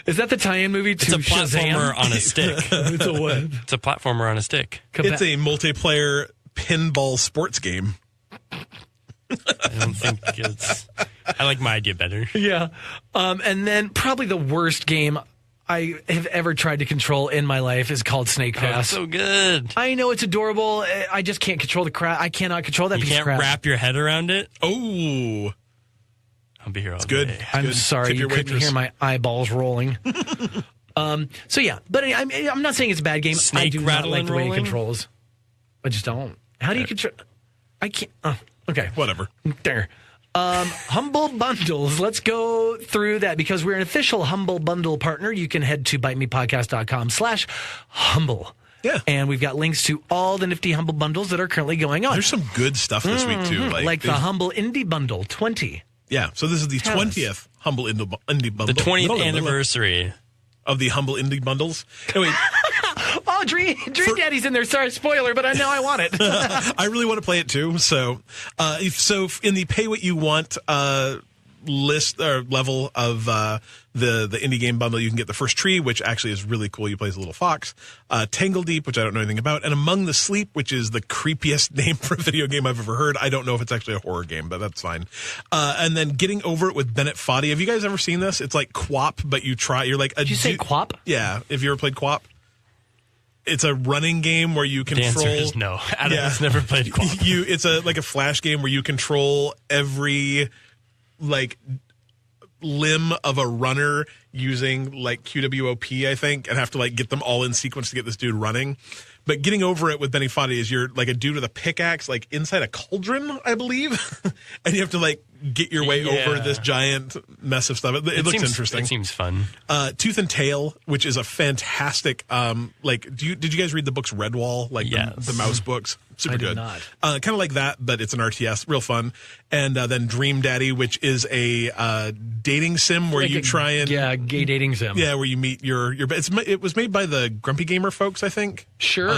Speaker 1: Is that the tie-in movie to
Speaker 2: it's a platformer
Speaker 1: Shazam?
Speaker 2: on a stick.
Speaker 1: It's a what?
Speaker 2: It's a platformer on a stick.
Speaker 3: It's a multiplayer pinball sports game.
Speaker 2: I don't think it's. I like my idea better.
Speaker 1: Yeah. And then probably the worst game I have ever tried to control in my life is called Snake
Speaker 2: Oh,
Speaker 1: Pass.
Speaker 2: it's so good.
Speaker 1: I know it's adorable. I just can't control the crap. I cannot control that
Speaker 2: You
Speaker 1: piece of
Speaker 2: can't
Speaker 1: crap.
Speaker 2: wrap your head around it.
Speaker 3: Oh,
Speaker 2: I'll be here all
Speaker 3: good.
Speaker 2: day.
Speaker 1: I'm
Speaker 3: Good.
Speaker 1: sorry,
Speaker 3: Tip
Speaker 1: you
Speaker 3: your
Speaker 1: couldn't
Speaker 3: waitress.
Speaker 1: hear my eyeballs rolling. So yeah, but I'm not saying it's a bad game. I
Speaker 2: Snake
Speaker 1: do not
Speaker 2: rattling
Speaker 1: like the way it
Speaker 2: rolling?
Speaker 1: controls. I just don't. How do you control? I can't. Okay,
Speaker 3: Whatever.
Speaker 1: there. Humble Bundles. Let's go through that because we're an official Humble Bundle partner. You can head to bitemepodcast.com/humble.
Speaker 3: Yeah.
Speaker 1: And we've got links to all the nifty Humble Bundles that are currently going on.
Speaker 3: There's some good stuff this week, too.
Speaker 1: like the Humble Indie Bundle 20.
Speaker 3: Yeah, so this is the
Speaker 1: Tell us.
Speaker 3: 20th Humble Indie Bundle.
Speaker 2: The 20th anniversary.
Speaker 3: of the Humble Indie Bundles. Anyway,
Speaker 1: Oh, Dream Daddy's in there. Sorry, spoiler, but now I want it.
Speaker 3: I really want to play it too. So, in the pay what you want list or level of the indie game bundle, you can get The First Tree, which actually is really cool. You play as a little fox. Tangle Deep, which I don't know anything about, and Among the Sleep, which is the creepiest name for a video game I've ever heard. I don't know if it's actually a horror game, but that's fine. And then Getting Over It with Bennett Foddy. Have you guys ever seen this? It's like Quap, but you're like a
Speaker 1: Did you say Quap?
Speaker 3: Yeah. Have you ever played Quap? It's a running game where you control.
Speaker 2: The answer is no. Adam has never played Quap.
Speaker 3: It's like a flash game where you control every like limb of a runner using like QWOP, I think, and have to like get them all in sequence to get this dude running. But Getting Over It with Benny Foddy is you're like a dude with a pickaxe, like inside a cauldron, I believe, and you have to like get your way over this giant mess of stuff. It looks interesting.
Speaker 2: It seems fun.
Speaker 3: Tooth and Tail, which is a fantastic. Did you guys read the books Redwall, like the mouse books? Super good.
Speaker 1: Not.
Speaker 3: Kind of like that, but it's an RTS, real fun. And then Dream Daddy, which is a dating sim where you try and
Speaker 1: gay dating sim.
Speaker 3: Yeah, where you meet it was made by the Grumpy Gamer folks, I think.
Speaker 1: Sure.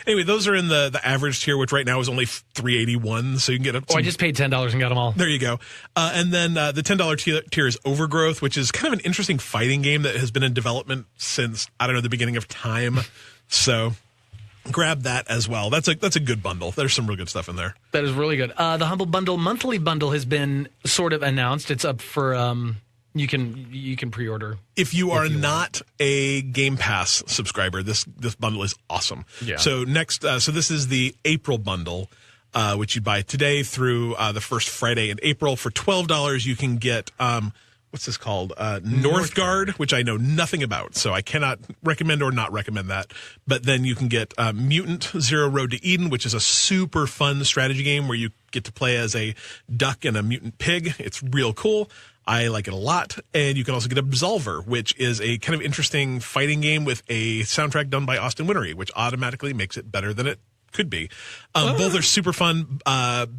Speaker 3: Anyway, those are in the average tier, which right now is only $381, so you can get up.
Speaker 1: I just paid $10 and got them all.
Speaker 3: There you go. And then the $10 tier is Overgrowth, which is kind of an interesting fighting game that has been in development since, I don't know, the beginning of time. So grab that as well. That's a good bundle. There's some real good stuff in there.
Speaker 1: That is really good. The Humble Bundle monthly bundle has been sort of announced. It's up for you can pre-order.
Speaker 3: If you are not a Game Pass subscriber, this bundle is awesome.
Speaker 1: Yeah.
Speaker 3: So so this is the April bundle, which you buy today through the first Friday in April. For $12, you can get what's this called? Northgard, which I know nothing about, so I cannot recommend or not recommend that. But then you can get Mutant Zero Road to Eden, which is a super fun strategy game where you get to play as a duck and a mutant pig. It's real cool. I like it a lot. And you can also get Absolver, which is a kind of interesting fighting game with a soundtrack done by Austin Wintory, which automatically makes it better than it could be. Both are super fun.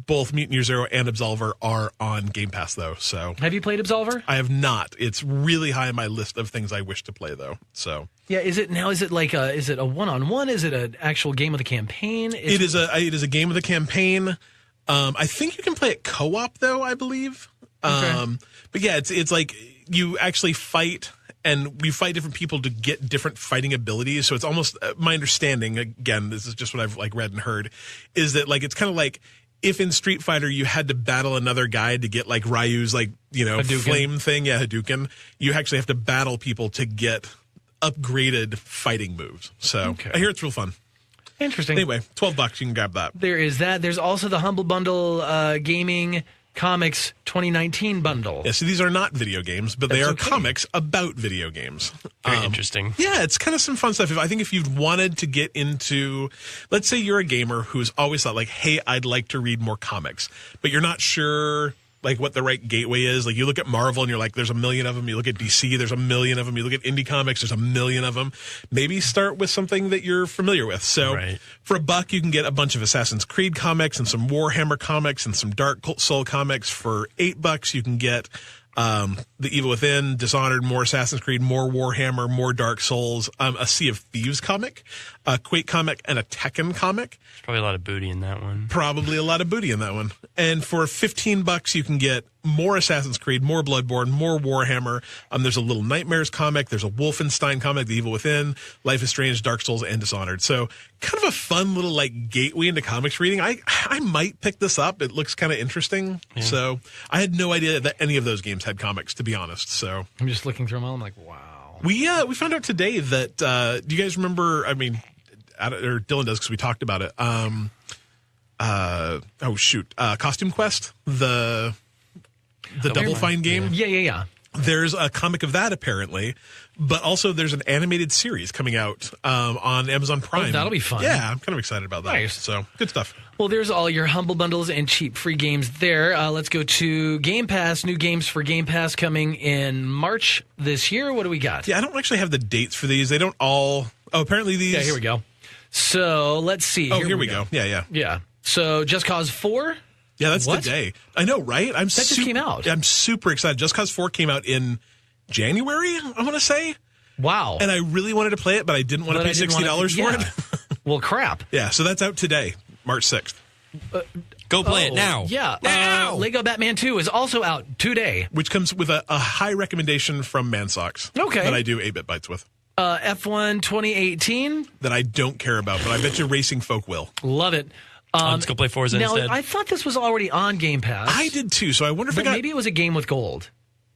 Speaker 3: Both Mutant Year Zero and Absolver are on Game Pass, though. So,
Speaker 1: have you played Absolver?
Speaker 3: I have not. It's really high on my list of things I wish to play, though. So,
Speaker 1: yeah. Is it a one-on-one? Is it an actual game with a campaign?
Speaker 3: It is a game with a campaign. I think you can play it co-op, though, I believe.
Speaker 1: Okay.
Speaker 3: But yeah, it's like you actually fight, and you fight different people to get different fighting abilities. So it's almost my understanding. Again, this is just what I've like read and heard, is that like it's kind of like if in Street Fighter you had to battle another guy to get like Ryu's like
Speaker 1: Hadouken.
Speaker 3: Flame thing, Hadouken. You actually have to battle people to get upgraded fighting moves. So I hear it's real fun.
Speaker 1: Interesting.
Speaker 3: Anyway, $12, you can grab that.
Speaker 1: There is that. There's also the Humble Bundle Gaming Comics 2019 bundle.
Speaker 3: Yeah, so these are not video games, but they are comics about video games.
Speaker 2: Very interesting.
Speaker 3: Yeah, it's kind of some fun stuff. I think if you've wanted to get into, let's say you're a gamer who's always thought like, hey, I'd like to read more comics, but you're not sure like what the right gateway is. Like you look at Marvel and you're like, there's a million of them. You look at DC, there's a million of them. You look at indie comics, there's a million of them. Maybe start with something that you're familiar with. So for $1, you can get a bunch of Assassin's Creed comics and some Warhammer comics and some Dark Soul comics. For $8, you can get The Evil Within, Dishonored, more Assassin's Creed, more Warhammer, more Dark Souls, a Sea of Thieves comic, a Quake comic, and a Tekken comic.
Speaker 2: There's probably a lot of booty in that one.
Speaker 3: Probably a lot of booty in that one. And for $15, you can get more Assassin's Creed, more Bloodborne, more Warhammer. There's a Little Nightmares comic. There's a Wolfenstein comic, The Evil Within, Life is Strange, Dark Souls, and Dishonored. So kind of a fun little like gateway into comics reading. I might pick this up. It looks kind of interesting. Yeah. So I had no idea that any of those games had comics, to be honest. So
Speaker 1: I'm just looking through them all. I'm like, wow.
Speaker 3: We found out today that do you guys remember? I mean, or Dylan does because we talked about it. Costume Quest, the Double Fine game.
Speaker 1: Yeah.
Speaker 3: There's a comic of that apparently, but also there's an animated series coming out on Amazon Prime.
Speaker 1: Oh, that'll be fun.
Speaker 3: Yeah, I'm kind of excited about that.
Speaker 1: Nice.
Speaker 3: So good stuff.
Speaker 1: Well, there's all your Humble Bundles and cheap free games there. Let's go to Game Pass. New games for Game Pass coming in March this year. What do we got?
Speaker 3: Yeah, I don't actually have the dates for these. They don't all. Oh, apparently these.
Speaker 1: Yeah, here we go. So let's see.
Speaker 3: Oh, here we go. Yeah.
Speaker 1: So Just Cause 4.
Speaker 3: Yeah, that's today. I know, right?
Speaker 1: That just came out.
Speaker 3: I'm super excited. Just Cause 4 came out in January, I want to say.
Speaker 1: Wow.
Speaker 3: And I really wanted to play it, but I didn't want to pay $60 for it.
Speaker 1: Well, crap.
Speaker 3: Yeah, so that's out today, March 6th.
Speaker 2: Go play it now.
Speaker 1: Yeah.
Speaker 2: Now!
Speaker 1: Lego Batman 2 is also out today.
Speaker 3: Which comes with a high recommendation from Mansocks.
Speaker 1: Okay.
Speaker 3: That I do 8-bit bites with.
Speaker 1: F1 2018.
Speaker 3: That I don't care about, but I bet you racing folk will.
Speaker 1: Love it.
Speaker 2: Let's go play Forza
Speaker 1: Now,
Speaker 2: instead.
Speaker 1: I thought this was already on Game Pass.
Speaker 3: I did too, so I wonder if
Speaker 1: But maybe it was a game with gold.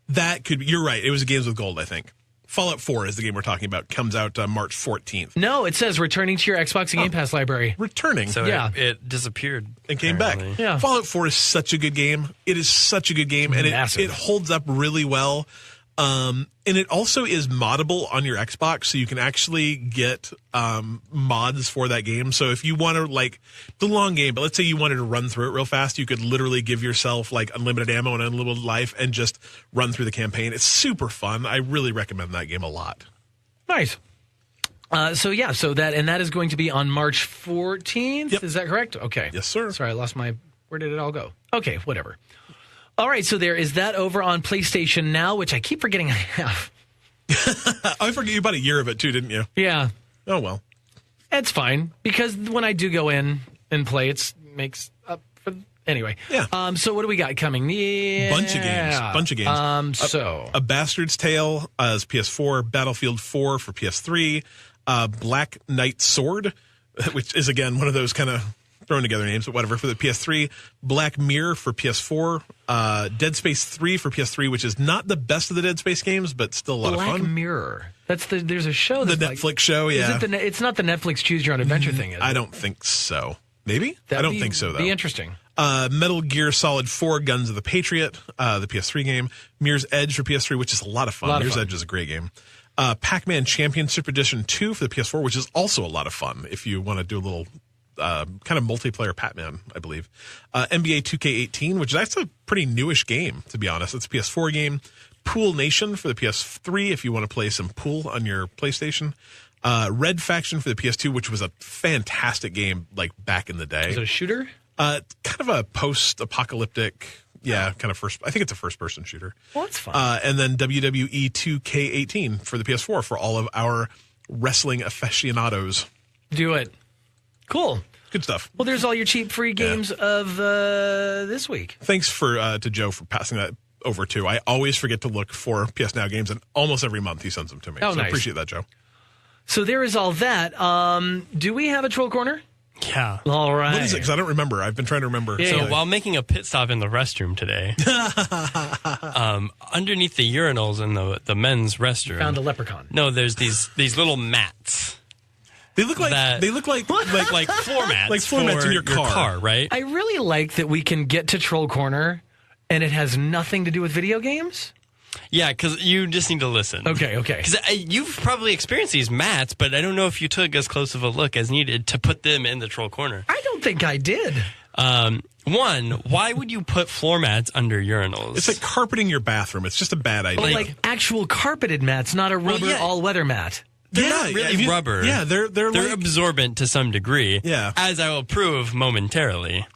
Speaker 3: That could be. You're right. It was a Games with Gold, I think. Fallout 4 is the game we're talking about. Comes out March 14th.
Speaker 1: No, it says returning to your Xbox and Game Pass library.
Speaker 3: Returning.
Speaker 2: So
Speaker 1: Yeah.
Speaker 2: it disappeared.
Speaker 3: And came back.
Speaker 2: apparently.
Speaker 1: Yeah.
Speaker 3: Fallout 4 is such a good game. It is such a good game, and
Speaker 1: Massive.
Speaker 3: it holds up really well. And it also is moddable on your Xbox, so you can actually get mods for that game. So if you want to, like, the long game, but let's say you wanted to run through it real fast, you could literally give yourself, like, unlimited ammo and unlimited life and just run through the campaign. It's super fun. I really recommend that game a lot.
Speaker 1: Nice. So that is going to be on March 14th.
Speaker 3: Yep.
Speaker 1: Is that correct? Okay.
Speaker 3: Yes, sir.
Speaker 1: Sorry, I lost my. Where did it all go? Okay, whatever. All right, so there is that over on PlayStation Now, which I keep forgetting I have.
Speaker 3: I forget you bought a year of it too, didn't you?
Speaker 1: Yeah,
Speaker 3: Oh, well.
Speaker 1: it's fine because when I do go in and play, it makes up for. Anyway.
Speaker 3: Yeah.
Speaker 1: So what do we got coming? Yeah.
Speaker 3: Bunch of games.
Speaker 1: So
Speaker 3: A Bastard's Tale as PS4, Battlefield 4 for PS3, Black Knight Sword, which is, again, one of those kind of thrown together names, but whatever, for the PS3, Black Mirror for PS4, Dead Space 3 for PS3, which is not the best of the Dead Space games, but still a lot
Speaker 1: Black
Speaker 3: of fun.
Speaker 1: Mirror. There's a show
Speaker 3: The
Speaker 1: that's
Speaker 3: Netflix show, yeah.
Speaker 1: Is it it's not the Netflix Choose Your Own Adventure thing, is it?
Speaker 3: I don't think so. Maybe? I don't think so, though.
Speaker 1: Be interesting.
Speaker 3: Metal Gear Solid 4, Guns of the Patriot, the PS3 game. Mirror's Edge for PS3, which is a lot of fun. Mirror's Edge is a great game. Pac-Man Championship Edition 2 for the PS4, which is also a lot of fun if you want to do a little kind of multiplayer Pac-Man, I believe. NBA 2K18, which is a pretty newish game, to be honest. It's a PS4 game. Pool Nation for the PS3 if you want to play some pool on your PlayStation. Red Faction for the PS2, which was a fantastic game, like, back in the day.
Speaker 1: Is it a shooter?
Speaker 3: Kind of a post-apocalyptic, kind of I think it's a first-person shooter.
Speaker 1: Well, that's fun.
Speaker 3: And then WWE 2K18 for the PS4 for all of our wrestling aficionados.
Speaker 1: Do it. Cool.
Speaker 3: Good stuff.
Speaker 1: Well, there's all your cheap free games of this week.
Speaker 3: Thanks to Joe for passing that over, too. I always forget to look for PS Now games, and almost every month he sends them to me.
Speaker 1: Oh,
Speaker 3: so
Speaker 1: nice.
Speaker 3: I appreciate that, Joe.
Speaker 1: So there is all that. Do we have a Troll Corner?
Speaker 2: Yeah.
Speaker 1: All right.
Speaker 3: What is it? Because I don't remember. I've been trying to remember.
Speaker 1: Yeah.
Speaker 2: So while making a pit stop in the restroom today, underneath the urinals in the men's restroom,
Speaker 1: Found a leprechaun.
Speaker 2: No, there's these little mats.
Speaker 3: They look like
Speaker 2: like floor mats,
Speaker 3: like floor mats
Speaker 2: for
Speaker 3: in your car,
Speaker 2: right?
Speaker 1: I really like that we can get to Troll Corner and it has nothing to do with video games.
Speaker 2: Yeah, because you just need to listen.
Speaker 1: Okay.
Speaker 2: Because you've probably experienced these mats, but I don't know if you took as close of a look as needed to put them in the Troll Corner.
Speaker 1: I don't think I did.
Speaker 2: One, why would you put floor mats under urinals?
Speaker 3: It's like carpeting your bathroom. It's just a bad idea.
Speaker 1: But like actual carpeted mats, not a rubber all-weather mat.
Speaker 2: They're not really rubber.
Speaker 3: Yeah, they're like,
Speaker 2: absorbent to some degree.
Speaker 3: Yeah.
Speaker 2: As I will prove momentarily.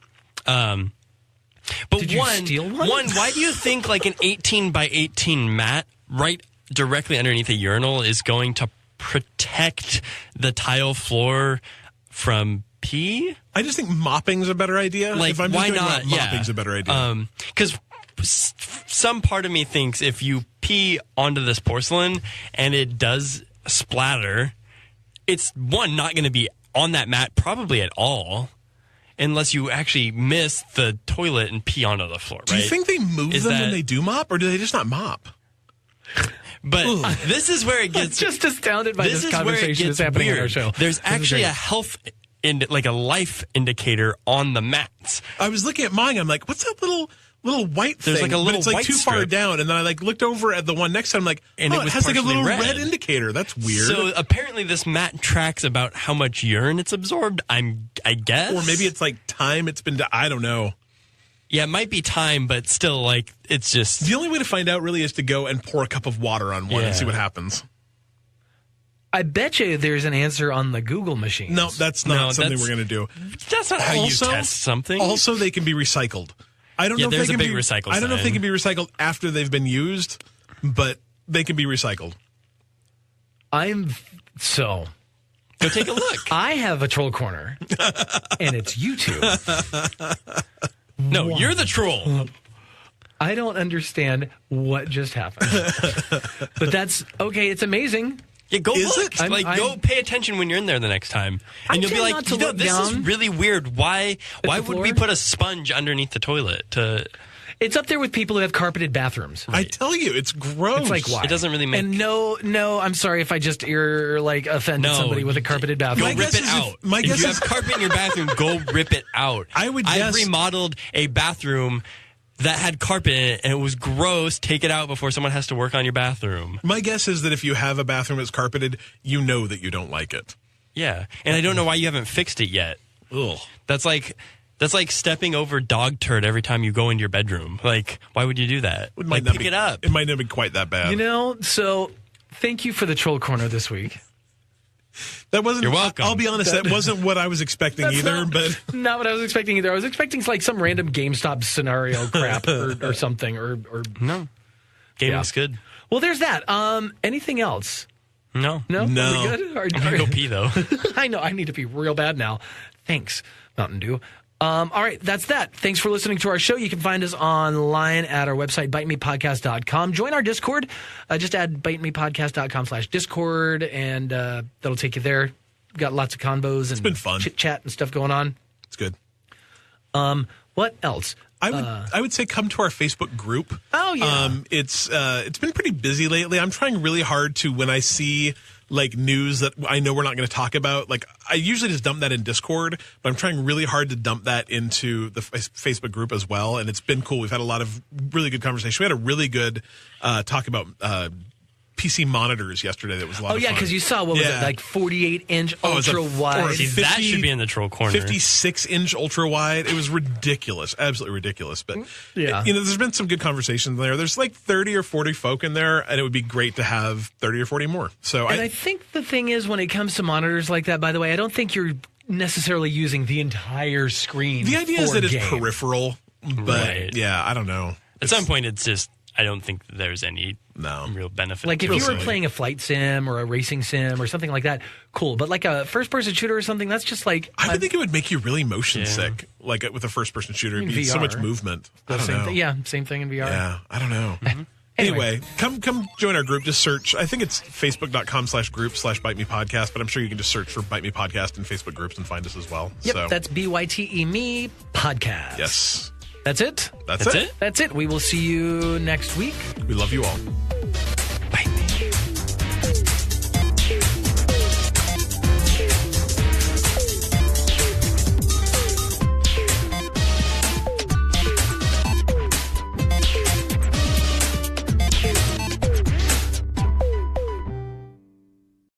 Speaker 2: But
Speaker 1: Did you steal one?
Speaker 2: Why do you think like an 18 by 18 mat right directly underneath a urinal is going to protect the tile floor from pee?
Speaker 3: I just think mopping's a better idea.
Speaker 2: Like,
Speaker 3: if I'm
Speaker 2: why
Speaker 3: just doing
Speaker 2: not?
Speaker 3: that, mopping's a better idea.
Speaker 2: Because some part of me thinks if you pee onto this porcelain and it does splatter, it's not going to be on that mat probably at all. Unless you actually miss the toilet and pee onto the floor, right?
Speaker 3: Do you think they move them when they do mop, or do they just not mop?
Speaker 2: But this is where it gets...
Speaker 1: I'm just astounded by this conversation that's happening on our show.
Speaker 2: There's actually a health, like a life indicator on the mats.
Speaker 3: I was looking at mine. I'm like, what's that little white thing?
Speaker 2: There's like a little
Speaker 3: but it's like
Speaker 2: white
Speaker 3: too far
Speaker 2: strip.
Speaker 3: down, and then I like looked over at the one next to. I'm like,
Speaker 2: And
Speaker 3: oh,
Speaker 2: it
Speaker 3: it
Speaker 2: was
Speaker 3: has like a
Speaker 2: partially
Speaker 3: little
Speaker 2: red.
Speaker 3: red indicator. That's weird.
Speaker 2: So apparently this mat tracks about how much urine it's absorbed, I guess.
Speaker 3: Or maybe it's like time it's been. I don't know.
Speaker 2: Yeah, it might be time, but still, like, it's just...
Speaker 3: The only way to find out really is to go and pour a cup of water on one and see what happens.
Speaker 1: I bet you there's an answer on the Google machine.
Speaker 3: No, that's not something we're going to do.
Speaker 2: That's not how you test something.
Speaker 3: Also, they can be recycled. I don't know if
Speaker 2: there's
Speaker 3: they
Speaker 2: a
Speaker 3: can
Speaker 2: big
Speaker 3: be
Speaker 2: recycle
Speaker 3: I don't know if they
Speaker 2: sign.
Speaker 3: can be recycled after they've been used, but they can be recycled.
Speaker 2: Go take a look.
Speaker 1: I have a troll corner, and it's YouTube.
Speaker 2: No, you're the troll.
Speaker 1: I don't understand what just happened. But that's okay. It's amazing.
Speaker 2: Yeah, go
Speaker 3: Is
Speaker 2: look.
Speaker 3: it?
Speaker 2: Go pay attention when you're in there the next time, and you'll be
Speaker 1: tend
Speaker 2: like,
Speaker 1: not to look
Speaker 2: this is
Speaker 1: down
Speaker 2: really weird. Why would
Speaker 1: floor?
Speaker 2: we put a sponge underneath the toilet?
Speaker 1: It's up there with people who have carpeted bathrooms.
Speaker 3: I tell you, it's gross.
Speaker 1: It's like, why?
Speaker 2: It doesn't really make.
Speaker 1: And no, I'm sorry if I just offended somebody with a carpeted
Speaker 2: Go
Speaker 1: bathroom.
Speaker 3: My
Speaker 2: rip
Speaker 3: guess
Speaker 2: it
Speaker 3: is
Speaker 2: out.
Speaker 3: my
Speaker 2: If
Speaker 3: guess
Speaker 2: you
Speaker 3: is-
Speaker 2: have carpet in your bathroom, go rip it out.
Speaker 3: I would
Speaker 2: I've
Speaker 3: guess-
Speaker 2: remodeled a bathroom that had carpet in it, and it was gross. Take it out before someone has to work on your bathroom.
Speaker 3: My guess is that if you have a bathroom that's carpeted, you know that you don't like it.
Speaker 2: Yeah, and I don't know why you haven't fixed it yet.
Speaker 3: Ugh.
Speaker 2: That's like stepping over dog turd every time you go into your bedroom. Like, why would you do that?
Speaker 3: It
Speaker 2: Like,
Speaker 3: not
Speaker 2: pick
Speaker 3: be,
Speaker 2: it up.
Speaker 3: It might not be quite that bad.
Speaker 1: So thank you for the troll corner this week.
Speaker 3: That wasn't.
Speaker 2: You're welcome.
Speaker 3: I'll be honest. That wasn't what I was expecting either. But
Speaker 1: Not what I was expecting either. I was expecting like some random GameStop scenario crap or something or
Speaker 2: No. Gaming's good.
Speaker 1: well, there's that. Anything else?
Speaker 2: No.
Speaker 1: No.
Speaker 3: No.
Speaker 1: Are we good?
Speaker 2: I'm gonna go pee though.
Speaker 1: I know. I need to pee real bad now. Thanks, Mountain Dew. All right, that's that. Thanks for listening to our show. You can find us online at our website, bitemepodcast.com. Join our Discord. Just add bitemepodcast.com/Discord, and that'll take you there. Got lots of convos and
Speaker 3: been fun.
Speaker 1: chit-chat and stuff going on.
Speaker 3: it's good.
Speaker 1: What else?
Speaker 3: I would say come to our Facebook group.
Speaker 1: Oh, yeah.
Speaker 3: It's been pretty busy lately. I'm trying really hard to, when I see like news that I know we're not going to talk about, like I usually just dump that in Discord, but I'm trying really hard to dump that into the Facebook group as well. And it's been cool. We've had a lot of really good conversation. We had a really good talk about PC monitors yesterday. That was a lot of fun.
Speaker 1: Because you saw, what was it, like 48-inch
Speaker 3: Oh, it was a
Speaker 1: ultra-wide.
Speaker 2: See, that should be in the troll corner.
Speaker 3: 56-inch ultra wide. It was ridiculous, absolutely ridiculous. But
Speaker 1: Yeah.
Speaker 3: there's been some good conversations there. There's like 30 or 40 folk in there, and it would be great to have 30 or 40 more. So
Speaker 1: And I think the thing is, when it comes to monitors like that, by the way, I don't think you're necessarily using the entire screen.
Speaker 3: the idea is
Speaker 1: for
Speaker 3: that it's
Speaker 1: game.
Speaker 3: peripheral, but
Speaker 2: Right.
Speaker 3: yeah, I don't know.
Speaker 2: At some point, it's just, I don't think there's any
Speaker 3: No.
Speaker 2: real benefit.
Speaker 1: Like if
Speaker 3: real
Speaker 1: you were
Speaker 3: silly.
Speaker 1: playing a flight sim or a racing sim or something like that, cool. But like a first-person shooter or something, that's just like
Speaker 3: I would think it would make you really motion sick, like with a first-person shooter. It'd be so
Speaker 1: VR.
Speaker 3: much movement. I don't
Speaker 1: same
Speaker 3: know.
Speaker 1: thing. Yeah, same thing in VR.
Speaker 3: Yeah, I don't know. Anyway, come join our group. Just search. I think it's facebook.com/group/bitemepodcast, but I'm sure you can just search for Bite Me Podcast in Facebook groups and find us as well.
Speaker 1: Yep,
Speaker 3: So,
Speaker 1: that's BYTE Me Podcast.
Speaker 3: yes.
Speaker 1: That's it.
Speaker 3: That's
Speaker 2: That's
Speaker 3: it.
Speaker 2: it?
Speaker 1: That's it. We will see you next week.
Speaker 3: We love you all.